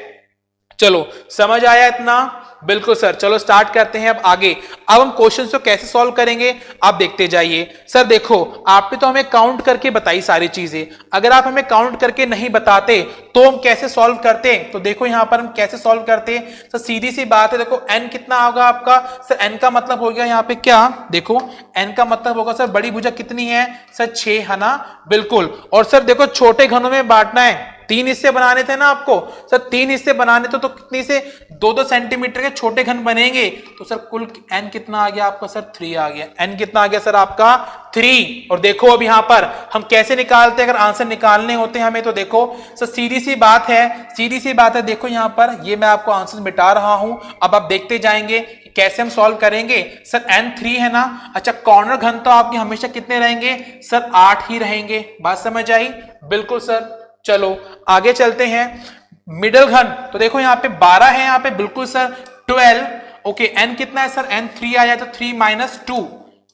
चलो समझ आया इतना? बिल्कुल सर, चलो स्टार्ट करते हैं अब आगे। अब हम क्वेश्चन को कैसे सॉल्व करेंगे आप देखते जाइए। सर देखो, आपने तो हमें काउंट करके बताई सारी चीजें, अगर आप हमें काउंट करके नहीं बताते तो हम कैसे सॉल्व करते? तो देखो यहां पर हम कैसे सॉल्व करते हैं। सर सीधी सी बात है, देखो n कितना होगा आपका? सर n का मतलब हो गया यहाँ पे क्या? देखो n का मतलब होगा सर बड़ी भुजा कितनी है? सर 6 है ना, बिल्कुल। और सर देखो छोटे घनों में बांटना है, तीन हिस्से बनाने थे ना आपको सर, तीन हिस्से बनाने थे तो कितनी से 2-2 सेंटीमीटर के छोटे घन बनेंगे। तो सर कुल n कितना आ गया आपका सर 3 आ गया। n कितना आ गया सर आपका 3। और देखो अब यहां पर हम कैसे निकालते हैं, अगर आंसर निकालने होते हैं हमें, तो देखो सर सीधी सी बात है, देखो यहां पर ये मैं आपको आंसर मिटा रहा हूं, अब आप देखते जाएंगे कैसे हम सॉल्व करेंगे। सर n3 है ना, अच्छा कॉर्नर घन तो आपके हमेशा कितने रहेंगे सर 8 ही रहेंगे, बात समझ आई? बिल्कुल सर। चलो आगे चलते हैं, मिडल घन तो देखो यहाँ पे 12 है, यहाँ पे बिल्कुल सर 12। ओके n कितना है सर, n3 आया तो 3 माइनस 2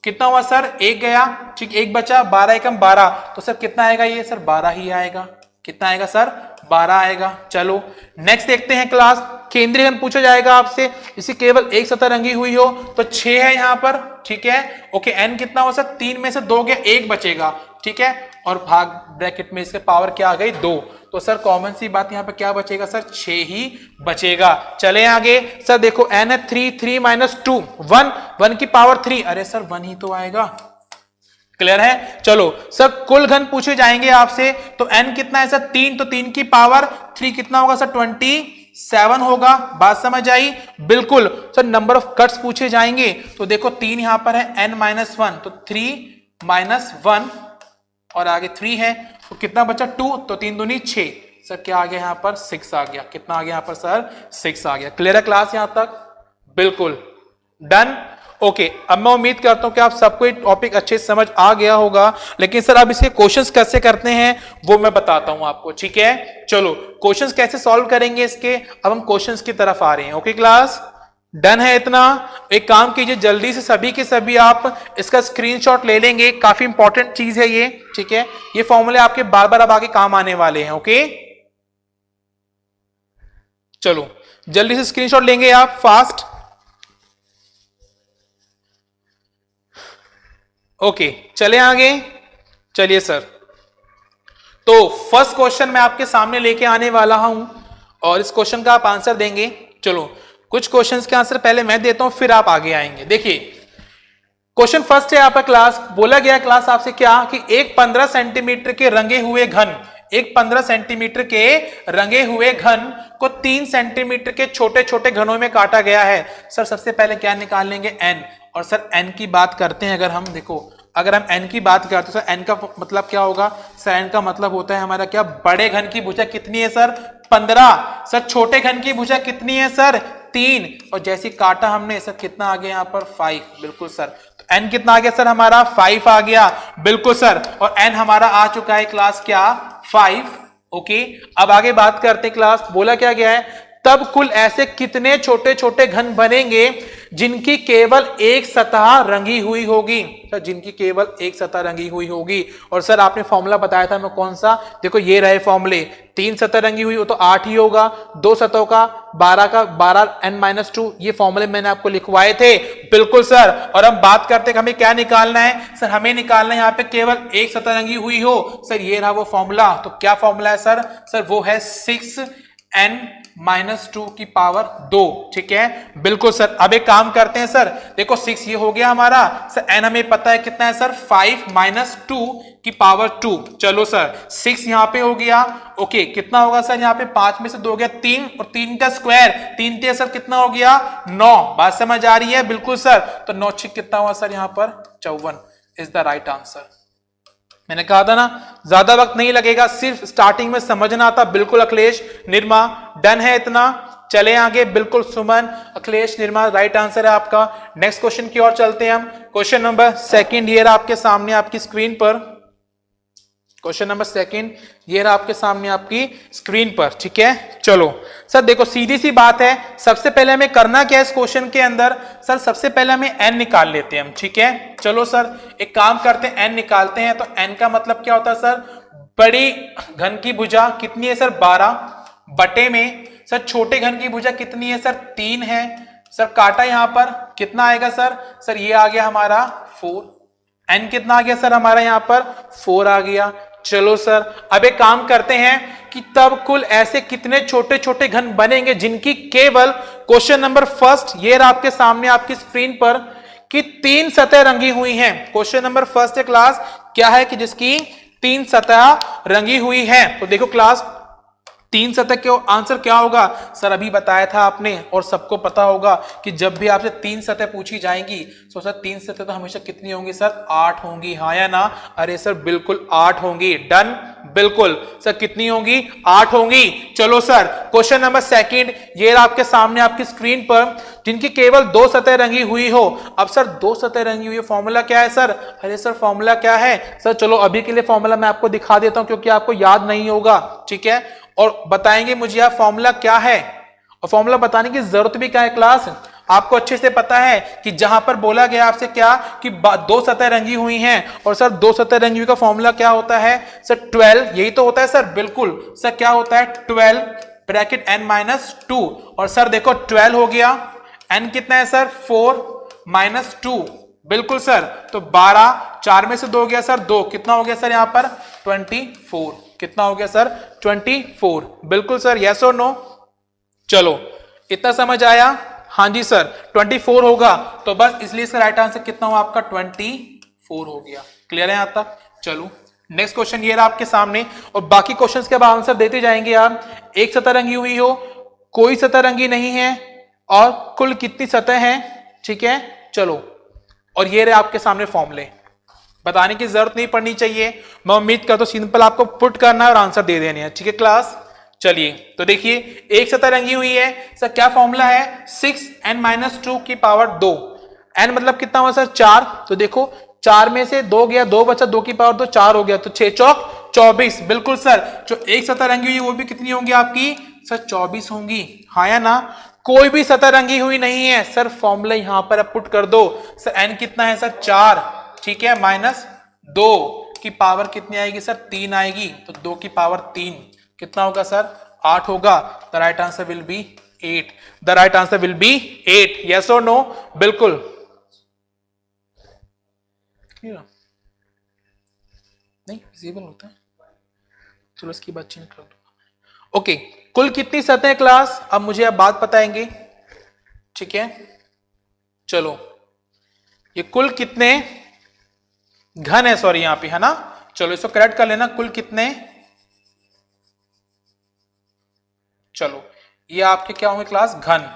कितना हुआ सर 1 गया, ठीक 1 बचा, 12 एकम 12, तो सर कितना आएगा ये सर 12 ही आएगा। कितना आएगा सर 12 आएगा। चलो नेक्स्ट देखते हैं क्लास, केंद्रीय घन पूछा जाएगा आपसे, इसी केवल एक सतह रंगी हुई हो तो 6 है यहाँ पर, ठीक है। ओके n कितना हो सर 3 में से 2 गया, 1 बचेगा, ठीक है, और भाग ब्रैकेट में इसके पावर क्या आ गई 2, तो सर कॉमन सी बात यहाँ पे क्या बचेगा सर 6 ही बचेगा। चले आगे सर, देखो n है 3 माइनस 2 1 की पावर 3, अरे सर 1 ही तो आएगा। क्लियर है? चलो सर कुल घन पूछे जाएंगे आपसे, तो n कितना है सर 3, तो 3 की पावर 3 कितना होगा सर 27 होगा, बात समझ आई? बिल्कुल सर। नंबर ऑफ कट्स पूछे जाएंगे, तो देखो 3 यहां पर है n माइनस 1, तो 3 माइनस 1 और आगे 3 है, तो कितना बचा 2, तो 3 दूनी 6, सर क्या आ गया यहाँ पर 6 आ गया। कितना आ गया यहाँ पर सर 6 आ गया। क्लियर है क्लास यहां तक? बिल्कुल डन। ओके अब मैं उम्मीद करता हूं कि आप सबको ये टॉपिक अच्छे से समझ आ गया होगा, लेकिन सर अब इसके क्वेश्चंस कैसे करते हैं वो मैं बताता हूं आपको, ठीक है। चलो क्वेश्चंस कैसे सॉल्व करेंगे इसके, अब हम क्वेश्चंस की तरफ आ रहे हैं। ओके क्लास डन है इतना? एक काम कीजिए जल्दी से सभी के सभी आप इसका स्क्रीनशॉट ले लेंगे, काफी इंपॉर्टेंट चीज है ये, ठीक है। ये फॉर्मूले आपके बार बार अब आगे काम आने वाले हैं। ओके चलो जल्दी से स्क्रीनशॉट लेंगे आप फास्ट। ओके चले आगे, चलिए सर। तो फर्स्ट क्वेश्चन मैं आपके सामने लेके आने वाला हूं और इस क्वेश्चन का आप आंसर देंगे। चलो कुछ क्वेश्चंस के आंसर पहले मैं देता हूं, फिर आप आगे आएंगे। देखिए क्वेश्चन फर्स्ट है आपका क्लास, बोला गया क्लास आपसे क्या कि एक 15 सेंटीमीटर के रंगे हुए घन, एक 15 सेंटीमीटर के रंगे हुए घन को 3 सेंटीमीटर के छोटे छोटे घनों में काटा गया है। सर सबसे पहले क्या निकाल लेंगे n, और सर n की बात करते हैं अगर हम, देखो अगर हम n की बात करते हैं सर n का मतलब क्या होगा सर, n का मतलब होता है हमारा क्या, बड़े घन की भुजा कितनी है सर 15, सर छोटे घन की भुजा कितनी है सर 3, और जैसे काटा हमने सर कितना आ गया यहाँ पर 5। बिल्कुल सर, तो n कितना आ गया सर हमारा 5 आ गया। बिल्कुल सर, और n हमारा आ चुका है क्लास क्या 5। ओके अब आगे बात करते हैं क्लास, बोला क्या गया है, तब कुल ऐसे कितने छोटे छोटे घन बनेंगे जिनकी केवल एक सतह रंगी हुई होगी। सर जिनकी केवल एक सतह रंगी हुई होगी, और सर आपने फॉर्मूला बताया था मैं कौन सा, देखो ये रहे फॉर्मूले, 3 सतह रंगी हुई हो तो 8 ही होगा, 2 सतहों का 12 n-2, ये फॉर्मूले मैंने आपको लिखवाए थे। बिल्कुल सर, और हम बात करते हैं हमें क्या निकालना है सर, हमें निकालना है यहाँ पे केवल एक सतह रंगी हुई हो। सर ये रहा वो फॉर्मूला, तो क्या फॉर्मूला है सर, सर वो है 6n-2 की पावर 2, ठीक है। बिल्कुल सर, अब एक काम करते हैं सर, देखो 6 ये हो गया हमारा, सर n हमें पता है कितना है सर 5-2 की पावर 2। चलो सर 6 यहाँ पे हो गया। ओके कितना होगा सर यहाँ पे, 5 में से 2 गया 3, और 3 का स्क्वायर 3 थे सर कितना हो गया 9, बात समझ आ रही है? बिल्कुल सर, तो 9 कितना हुआ सर यहाँ पर 54 इज द राइट आंसर। मैंने कहा था ना ज्यादा वक्त नहीं लगेगा, सिर्फ स्टार्टिंग में समझना था। बिल्कुल अखिलेश निर्मा डन है इतना? चले आगे। बिल्कुल सुमन अखिलेश निर्मा राइट आंसर है आपका। नेक्स्ट क्वेश्चन की ओर चलते हैं हम। क्वेश्चन नंबर 2 ये रहा आपके सामने आपकी स्क्रीन पर, क्वेश्चन नंबर 2 ये रहा आपके सामने आपकी स्क्रीन पर, ठीक है। चलो सर देखो सीधी सी बात है, सबसे पहले हमें करना क्या है इस क्वेश्चन के अंदर, सर सबसे पहले हमें n निकाल लेते हैं हम, ठीक है। चलो सर एक काम करते हैं, n निकालते हैं। तो n का मतलब क्या होता है सर, बड़ी घन की भुजा कितनी है सर 12 बटे में, सर छोटे घन की भुजा कितनी है सर 3 है। सर काटा यहां पर कितना आएगा सर, सर ये आ गया हमारा 4, n कितना आ गया सर हमारा यहाँ पर 4 आ गया। चलो सर अब एक काम करते हैं कि तब कुल ऐसे कितने छोटे छोटे घन बनेंगे जिनकी केवल, क्वेश्चन नंबर फर्स्ट ये रहा आपके सामने आपकी स्क्रीन पर, कि 3 सतह रंगी हुई हैं। क्वेश्चन नंबर फर्स्ट क्लास क्या है कि जिसकी 3 सतह रंगी हुई है। तो देखो क्लास 3 सतह के आंसर क्या होगा सर? अभी बताया था आपने और सबको पता होगा कि जब भी आपसे 3 सतह पूछी जाएंगी तो सर 3 सतह तो हमेशा कितनी होंगी सर? 8 होंगी, हाँ या ना? अरे सर बिल्कुल 8 होंगी। डन, बिल्कुल सर कितनी होंगी? 8 होंगी। चलो सर क्वेश्चन नंबर सेकंड, ये आपके सामने आपकी स्क्रीन पर, जिनकी केवल 2 सतह रंगी हुई हो। अब सर 2 सतह रंगी हुई फॉर्मूला क्या है सर? अरे सर फॉर्मूला क्या है सर? चलो अभी के लिए फॉर्मूला मैं आपको दिखा देता हूं क्योंकि आपको याद नहीं होगा, ठीक है? और बताएंगे मुझे आप फॉर्मूला क्या है, और फॉर्मूला बताने की जरूरत भी क्या है क्लास? आपको अच्छे से पता है कि जहां पर बोला गया आपसे क्या कि 2 सतह रंगी हुई हैं, और सर 2 सतह रंगी हुई का फॉर्मूला क्या होता है सर? 12, यही तो होता है सर। बिल्कुल सर, क्या होता है? 12 ब्रैकेट n-2, और सर देखो 12 हो गया, n कितना है सर? 4 - 2, बिल्कुल सर। तो 12, 4 में से 2 गया सर 2, कितना हो गया सर यहाँ पर? 24, कितना हो गया सर? 24, बिल्कुल सर। यस और नो? चलो इतना समझ आया? हाँ जी सर 24 होगा, तो बस इसलिए इसका राइट आंसर कितना हुआ आपका? 24 हो गया। क्लियर है यहां तक? चलो नेक्स्ट क्वेश्चन ये रहा आपके सामने, और बाकी क्वेश्चंस के बाद आंसर देते जाएंगे आप। एक सतह रंगी हुई हो, कोई सतह रंगी नहीं है, और कुल कितनी सतह है, ठीक है? चलो, और ये रहे आपके सामने फॉर्मूले, बताने की जरूरत नहीं पड़नी चाहिए। मैं उम्मीद करता हूं सिंपल आपको पुट करना है और आंसर दे देने हैं, ठीक है क्लास? चलिए तो देखिए, एक सतह रंगी हुई है सर, क्या फॉर्मूला है? 6n-2 की पावर 2। n मतलब कितना हुआ सर? 4। तो देखो 4 में से 2 गया, 2 बचा, 2 की पावर 2, 4 हो गया, तो 6 चौक 24, बिल्कुल सर। जो एक सतह रंगी हुई है वो भी कितनी होंगी आपकी सर? 24 होंगी, हाँ या ना? कोई भी सतह रंगी हुई नहीं है सर, फॉर्मूला यहां पर पुट कर दो सर। n कितना है सर? 4, ठीक है, -2 की पावर कितनी आएगी सर? 3 आएगी, तो 2 की पावर 3 कितना होगा सर? 8 होगा। The right answer will be 8। The right answer will be 8। Yes और नो? बिल्कुल। नहीं विजिबल होता है, चलो इसकी बात चेंज कर दो। ओके, कुल कितनी सतह क्लास? अब मुझे अब बात बताएंगे, ठीक है? चलो, ये कुल कितने घन है, सॉरी यहां पे है ना? चलो इसको करेक्ट कर लेना, कुल कितने, चलो ये आपके क्या होंगे क्लास? घन।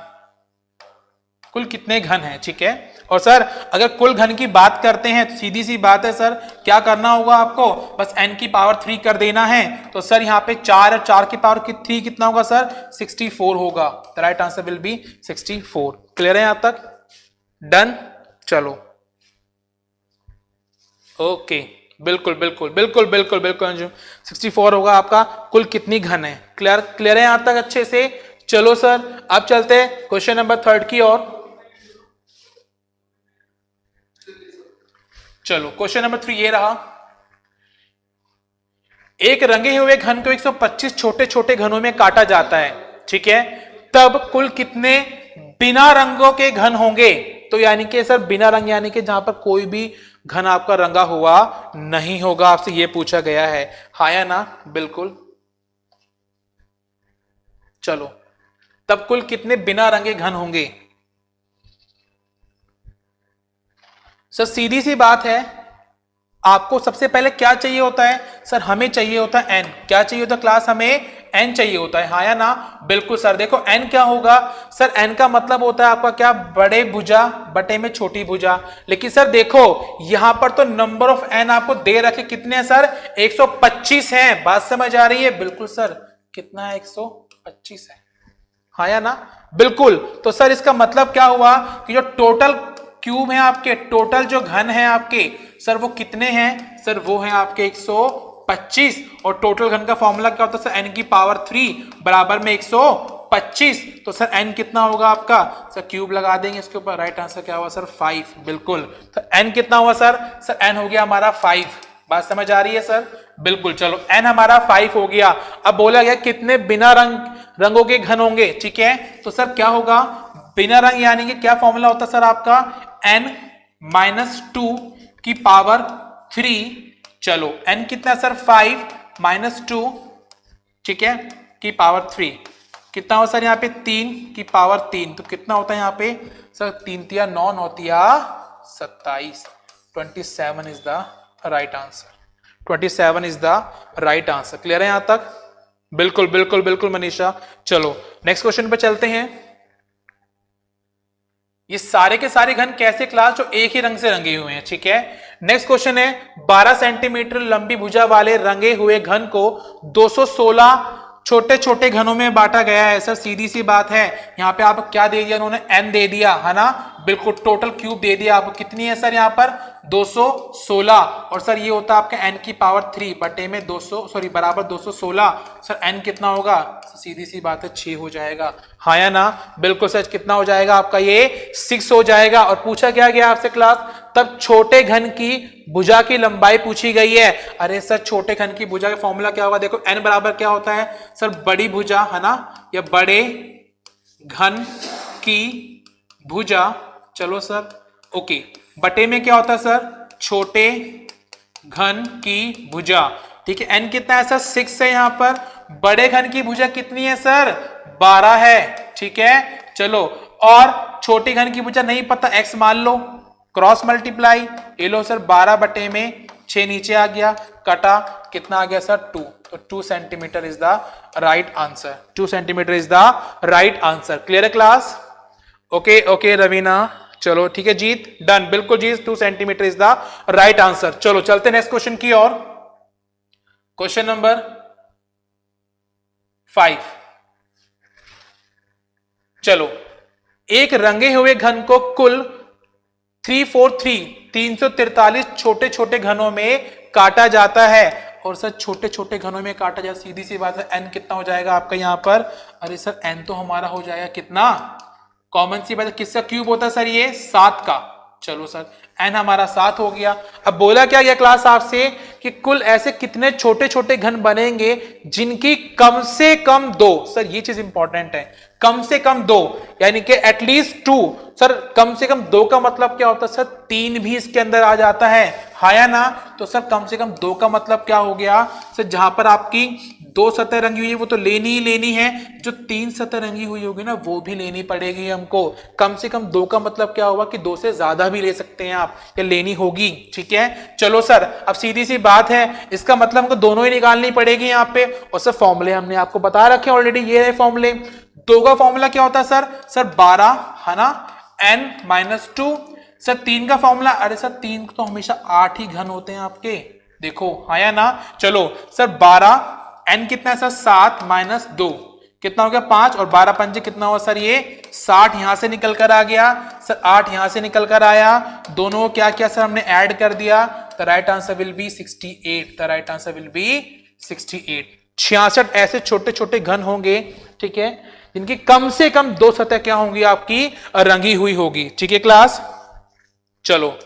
कुल कितने घन है, ठीक है? और सर अगर कुल घन की बात करते हैं तो सीधी सी बात है सर, क्या करना होगा आपको? बस n की पावर 3 कर देना है। तो सर यहाँ पे 4 है, 4 की पावर 3 कितना होगा सर? 64 होगा। The right answer will be 64। Clear है यहां तक? डन। चलो ओके, बिल्कुल बिल्कुल बिल्कुल बिल्कुल बिल्कुल 64 होगा आपका। कुल कितनी घन है? क्लियर? क्लियर है यहां तक अच्छे से? चलो सर अब चलते हैं क्वेश्चन नंबर 3 की ओर। चलो क्वेश्चन नंबर 3 ये रहा, एक रंगे हुए घन को 125 छोटे छोटे घनों में काटा जाता है, ठीक है? तब कुल कितने बिना रंगों के घन होंगे? तो यानी कि सर बिना रंग यानी कि जहां पर कोई भी घन आपका रंगा हुआ नहीं होगा, आपसे यह पूछा गया है, हाँ या ना? बिल्कुल। चलो तब कुल कितने बिना रंगे घन होंगे? सर सीधी सी बात है, आपको सबसे पहले क्या चाहिए होता है सर? हमें चाहिए होता है n। क्या चाहिए होता है क्लास? हमें n चाहिए होता है, हाँ या ना? बिल्कुल सर। देखो n क्या होगा सर? n का मतलब होता है आपका क्या? बड़े भुजा बटे में छोटी भुजा। लेकिन सर देखो यहां पर तो नंबर ऑफ n आपको दे रखे कितने हैं सर? 125 हैं। बात समझ आ रही है? बिल्कुल सर। कितना है? 125 है, हाँ या ना? बिल्कुल। तो सर इसका मतलब क्या हुआ कि जो टोटल क्यूब है आपके, टोटल जो घन है आपके सर वो कितने हैं सर? वो है आपके 125। और टोटल घन का फॉर्मूला क्या होता है सर? n की पावर 3 बराबर में 125। तो सर n कितना होगा आपका सर? क्यूब लगा देंगे इसके ऊपर। राइट आंसर क्या हुआ सर? 5। बिल्कुल। तो n कितना हुआ सर? सर n हो गया हमारा 5। बात समझ आ रही है सर? बिल्कुल। चलो n हमारा 5 हो गया। अब बोला गया कितने बिना रंगों के घन होंगे, ठीक है? तो सर क्या होगा बिना रंग यानी कि क्या फॉर्मूला होता है सर आपका? n-2 की पावर 3। चलो n कितना सर? 5 - 2, ठीक है, की पावर 3 कितना हो सर? यहाँ पे 3 की पावर 3, तो कितना होता है यहाँ पे सर? 3 तिया 9, 9 तिया 27। 27 is the right answer. 27 is the right answer. Clear है यहां तक? बिल्कुल बिल्कुल बिल्कुल मनीषा। चलो नेक्स्ट क्वेश्चन पे चलते हैं। ये सारे के सारे घन कैसे क्लास, जो एक ही रंग से रंगे हुए हैं, ठीक है। नेक्स्ट क्वेश्चन है 12 सेंटीमीटर लंबी भुजा वाले रंगे हुए घन को 216 छोटे छोटे घनों में बांटा गया है। सर सीधी सी बात है, यहाँ पे आप क्या दे दिया उन्होंने, n दे दिया है ना, बिल्कुल टोटल क्यूब दे दिया आपको। कितनी है सर यहाँ पर 216, और सर ये होता है आपका n की पावर 3 बटे में 200 सॉरी बराबर 216। सर n कितना होगा, सीधी सी बात है 6 हो जाएगा, हाँ या ना, बिल्कुल सच। कितना हो जाएगा आपका ये 6 हो जाएगा। और पूछा क्या गया आपसे क्लास, तब छोटे घन की भुजा की लंबाई पूछी गई है। अरे सर छोटे घन की भुजा का फॉर्मूला क्या होगा, देखो n बराबर क्या होता है सर, बड़ी भुजा है ना, या बड़े घन की भुजा, चलो सर ओके, बटे में क्या होता है सर, छोटे घन की भुजा, ठीक है। n कितना है सर 6 है यहाँ पर, बड़े घन की भुजा कितनी है सर 12 है, ठीक है। चलो और छोटे घन की भुजा नहीं पता, x मान लो, क्रॉस मल्टीप्लाई, ये लो सर 12 बटे में 6 नीचे आ गया, कटा, कितना आ गया सर 2, तो 2 centimetre is the right answer, 2 centimetre is the right answer. Clear है क्लास, ओके ओके रवीना, चलो ठीक है जीत, डन, बिल्कुल जीत, 2 centimetre is the right answer. चलो चलते नेक्स्ट क्वेश्चन की ओर, क्वेश्चन नंबर 5। चलो, एक रंगे हुए घन को कुल 343 छोटे छोटे घनों में काटा जाता है। और सर छोटे छोटे घनों में काटा जाए, सीधी सी बात है, n कितना हो जाएगा आपका यहाँ पर, अरे सर n तो हमारा हो जाएगा कितना, कॉमन सी बात है, किसका क्यूब होता है सर ये 7 का, चलो सर n हमारा 7 हो गया। अब बोला क्या गया क्लास आपसे कि कुल ऐसे कितने छोटे छोटे घन बनेंगे जिनकी कम से कम 2, सर ये चीज इंपॉर्टेंट है, कम से कम 2, यानी कि एटलीस्ट 2। सर कम से कम 2 का मतलब क्या होता है सर, 3 भी इसके अंदर आ जाता है, हाँ या ना। तो सर कम से कम 2 का मतलब क्या हो गया सर, जहां पर आपकी 2 सतह रंगी हुई है वो तो लेनी ही लेनी है, जो 3 सतह रंगी हुई होगी ना वो भी लेनी पड़ेगी हमको। कम से कम 2 का मतलब क्या होगा कि 2 से ज्यादा भी ले सकते हैं आप, या लेनी होगी, ठीक है। चलो सर अब सीधी सी बात है, इसका मतलब हमको दोनों ही निकालनी पड़ेगी यहाँ पे। और सर फॉर्मूले हमने आपको बता रखे ऑलरेडी, ये है फॉर्मूले। 2 का फॉर्मूला क्या होता है सर 12 है ना, n-2। सर 3 का फॉर्मूला, अरे सर 3 तो हमेशा 8 ही घन होते हैं आपके, देखो हाँ या ना। चलो सर 12, n कितना है सर 7 माइनस 2 कितना हो गया 5, और 12 पंजे कितना हुआ सर ये 60, यहां से निकल कर आ गया सर, 8 यहां से निकल कर आया, दोनों को क्या किया सर हमने ऐड कर दिया, the right answer will be 68, the right answer will be 68। 66 ऐसे छोटे छोटे घन होंगे, ठीक है, जिनकी कम से कम 2 सतह क्या होंगी आपकी रंगी हुई होगी, ठीक है क्लास। चलो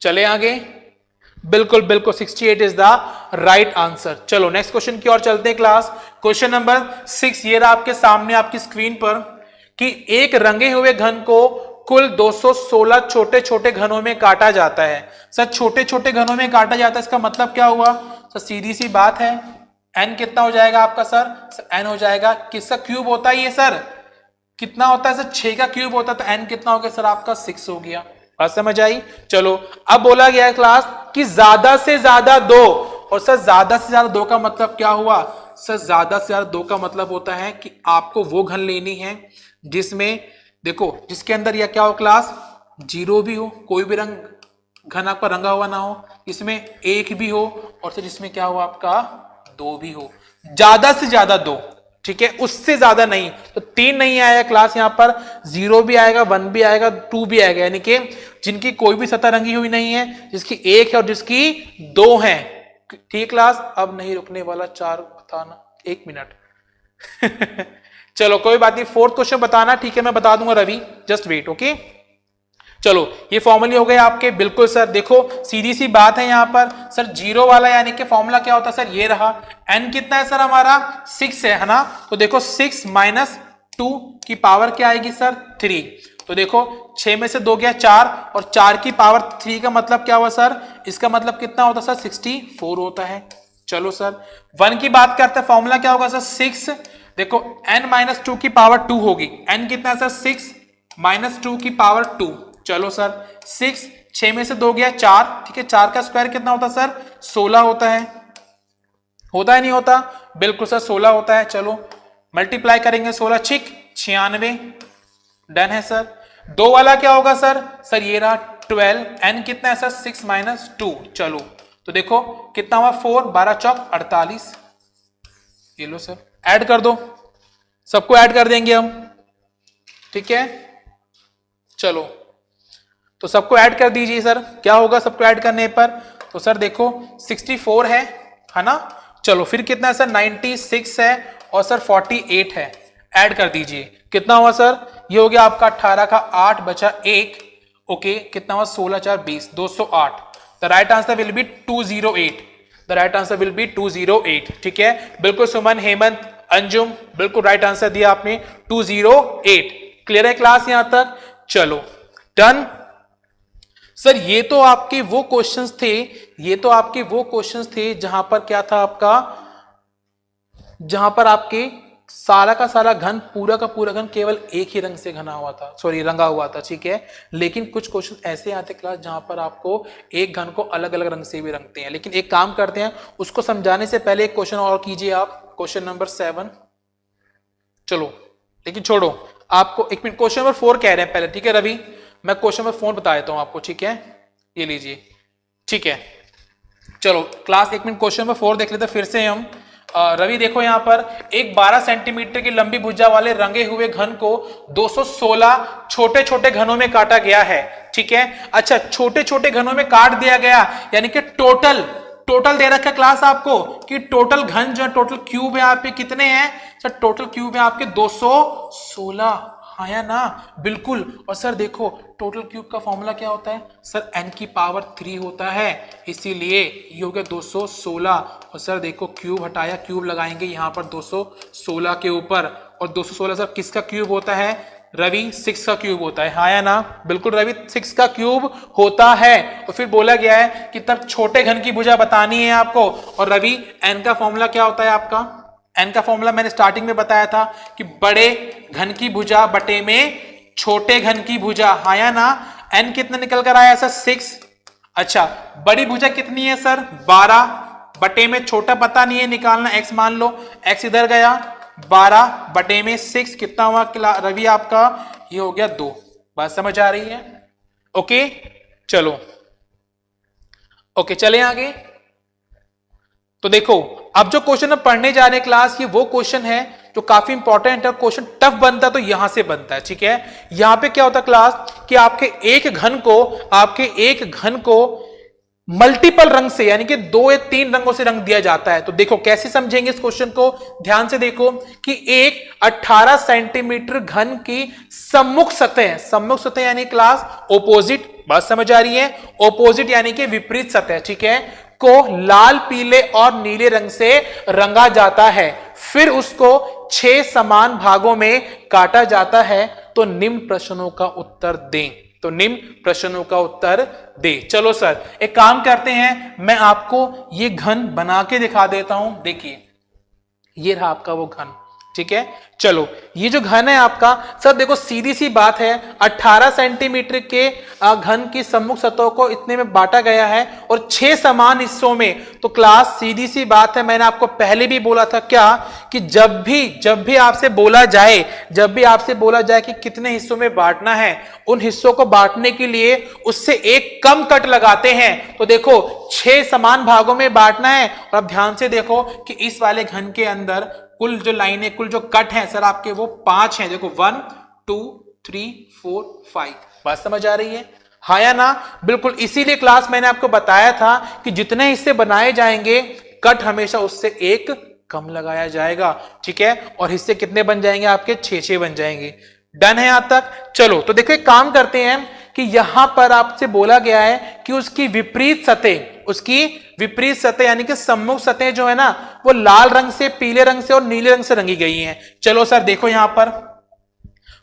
चले आगे, बिल्कुल बिल्कुल 68 इज द राइट आंसर। चलो नेक्स्ट क्वेश्चन की ओर चलते हैं क्लास। क्वेश्चन नंबर 6 ये रहा आपके सामने आपकी स्क्रीन पर, कि एक रंगे हुए घन को कुल 216 छोटे छोटे घनों में काटा जाता है। सर छोटे छोटे घनों में काटा जाता है, इसका मतलब क्या हुआ सर, सीधी सी बात है, n कितना हो जाएगा आपका सर n हो जाएगा, किसका क्यूब होता है ये सर, कितना होता है सर 6 का क्यूब होता है, तो n कितना हो गया सर आपका 6 हो गया, बात समझ आई। चलो अब बोला गया है क्लास कि ज्यादा से ज्यादा 2, और सर ज्यादा से ज्यादा 2 का मतलब क्या हुआ सर, ज्यादा से ज्यादा 2 का मतलब होता है कि आपको वो घन लेनी है जिसमें देखो, जिसके अंदर या क्या हो क्लास 0 भी हो, कोई भी रंग घन आपका रंगा हुआ ना हो, इसमें 1 भी हो, और सर जिसमें क्या हो आपका 2 भी हो, ज्यादा से ज्यादा 2, ठीक है, उससे ज्यादा नहीं। तो 3 नहीं आएगा क्लास, यहां पर 0 भी आएगा, 1 भी आएगा, 2 भी आएगा, यानी कि जिनकी कोई भी सतह रंगी हुई नहीं है, जिसकी 1 है और जिसकी 2 है, ठीक क्लास। अब नहीं रुकने वाला, 4 बताना, 1 मिनट चलो कोई बात नहीं, 4th क्वेश्चन बताना, ठीक है, मैं बता दूंगा रवि, जस्ट वेट, ओके। चलो ये फॉर्मूले हो गए आपके, बिल्कुल सर देखो सीधी सी बात है, यहां पर सर 0 वाला यानी कि फॉर्मूला क्या होता है सर, ये रहा, n कितना है सर हमारा 6 है ना, तो देखो 6 माइनस 2 की पावर क्या आएगी सर 3, तो देखो 6 में से 2 गया 4, और 4 की पावर 3 का मतलब क्या हुआ सर, इसका मतलब कितना होता है सर 64 होता है। चलो सर 1 की बात करते हैं, फॉर्मूला क्या होगा सर 6, देखो n माइनस 2 की पावर 2 होगी, n कितना है सर 6 माइनस 2 की पावर 2, चलो सर 6 में से 2 गया 4, ठीक है, 4 का स्क्वायर कितना होता है सर 16 होता है, होता है नहीं होता? बिल्कुल सर 16 होता है। चलो मल्टीप्लाई करेंगे 16 छिक 96, डन है सर। 2 वाला क्या होगा सर? सर ये रहा 12, एन कितना है सर? 6 माइनस 2। चलो तो देखो कितना हुआ 4, 12 चौक 48। ये लो सर ऐड कर दो, सबको ऐड कर देंगे हम, ठीक है। चलो तो सबको ऐड कर दीजिए सर, क्या होगा सबको ऐड करने पर? तो सर देखो 64 है ना। चलो फिर कितना है सर? 96 है और सर 48 है, ऐड कर दीजिए। कितना हुआ सर? ये हो गया आपका 18 का 8 बचा 1, ओके। कितना हुआ? 16 4 20, 208। The right answer will be 208। The right answer will be 208, ठीक है। बिल्कुल सुमन, हेमंत, अंजुम, बिल्कुल राइट आंसर दिया आपने 208। क्लियर है क्लास यहां तक? चलो डन सर। ये तो आपके वो क्वेश्चंस थे, ये तो आपके वो क्वेश्चंस थे जहां पर क्या था आपका, जहां पर आपके सारा का सारा घन, पूरा का पूरा घन केवल एक ही रंग से घना हुआ था, सॉरी रंगा हुआ था, ठीक है। लेकिन कुछ क्वेश्चन ऐसे आते क्लास जहां पर आपको एक घन को अलग अलग रंग से भी रंगते हैं। लेकिन एक काम करते हैं, उसको समझाने से पहले एक क्वेश्चन और कीजिए आप, क्वेश्चन नंबर 7। चलो लेकिन छोड़ो, आपको एक मिनट, क्वेश्चन नंबर 4 कह रहे हैं पहले, ठीक है रवि। मैं क्वेश्चन नंबर 4 बता देता हूं आपको, ठीक है। ये लीजिए, ठीक है। चलो क्लास एक मिनट क्वेश्चन नंबर 4 देख लेते फिर से हम। रवि देखो यहां पर एक 12 सेंटीमीटर की लंबी भुजा वाले रंगे हुए घन को 216 छोटे छोटे घनों में काटा गया है, ठीक है। अच्छा, छोटे छोटे घनों में काट दिया गया, यानी कि टोटल दे रखा है क्लास आपको कि टोटल घन जो है, टोटल क्यूब है आपके कितने हैं सर? टोटल क्यूब है आपके 216, हाँ या ना? बिल्कुल। और सर देखो टोटल क्यूब का फॉर्मूला क्या होता है सर? n की पावर 3 होता है, इसीलिए ये हो गया 216। और सर देखो क्यूब हटाया, क्यूब लगाएंगे यहाँ पर 216 के ऊपर, और 216 सर किसका क्यूब होता है रवि? 6 का क्यूब होता है, हाँ या ना? बिल्कुल रवि 6 का क्यूब होता है। तो फिर बोला गया है कि तब छोटे घन की भुजा बतानी है आपको। और रवि n का फॉर्मूला क्या होता है आपका? n का फॉर्मूला मैंने स्टार्टिंग में बताया था कि बड़े घन की भुजा बटे में छोटे घन की भुजा, हाँ या ना? n कितना निकल कर आया सर? 6। अच्छा, बड़ी भुजा कितनी है सर? 12 बटे में छोटा पता नहीं है, निकालना x मान लो, x इधर गया, 12 बटे में 6 कितना हुआ रवि आपका? ये हो गया 2। बात समझ आ रही है? ओके चलो, ओके चले आगे। तो देखो अब जो क्वेश्चन हम पढ़ने जा रहे हैं क्लास, ये वो क्वेश्चन है जो काफी इंपॉर्टेंट है। क्वेश्चन टफ बनता है तो यहां से बनता है, ठीक है। यहां पे क्या होता है क्लास कि आपके एक घन को मल्टीपल रंग से, यानी कि 2 या 3 रंगों से रंग दिया जाता है। तो देखो कैसे समझेंगे इस क्वेश्चन को, ध्यान से देखो कि एक 18 सेंटीमीटर घन की सम्मुख सतह यानी क्लास ओपोजिट, बात समझ आ रही है? ओपोजिट यानी कि विपरीत सतह, ठीक है, को लाल, पीले और नीले रंग से रंगा जाता है। फिर उसको 6 समान भागों में काटा जाता है। तो निम्न प्रश्नों का उत्तर दें। तो निम्न प्रश्नों का उत्तर दे। चलो सर एक काम करते हैं, मैं आपको ये घन बना के दिखा देता हूं। देखिए ये रहा आपका वो घन, ठीक है। चलो ये जो घन है आपका, सर देखो सीधी सी बात है, 18 सेंटीमीटर के घन की सम्मुख सतह को इतने में बांटा गया है और 6 समान हिस्सों में। तो क्लास सीधी सी बात है, मैंने आपको पहले भी बोला था क्या कि जब भी आपसे बोला जाए कि कितने हिस्सों में बांटना है, उन हिस्सों को बांटने के लिए उससे एक कम कट लगाते हैं। तो देखो 6 समान भागों में बांटना है। और अब ध्यान से देखो कि इस वाले घन के अंदर कुल जो लाइनें, कुल जो कट हैं सर आपके वो 5 हैं। देखो 1 2 3 4 5, बात समझ आ रही है? हाँ या ना? बिल्कुल। इसीलिए क्लास मैंने आपको बताया था कि जितने हिस्से बनाए जाएंगे कट हमेशा उससे एक कम लगाया जाएगा, ठीक है। और हिस्से कितने बन जाएंगे आपके? 6 बन जाएंगे। डन है यहां तक? चलो तो देखो एक काम करते हैं कि यहां पर आपसे बोला गया है कि उसकी विपरीत सतह यानी कि सम्मुख सतह जो है ना, वो लाल रंग से, पीले रंग से और नीले रंग से रंगी गई हैं। चलो सर देखो यहां पर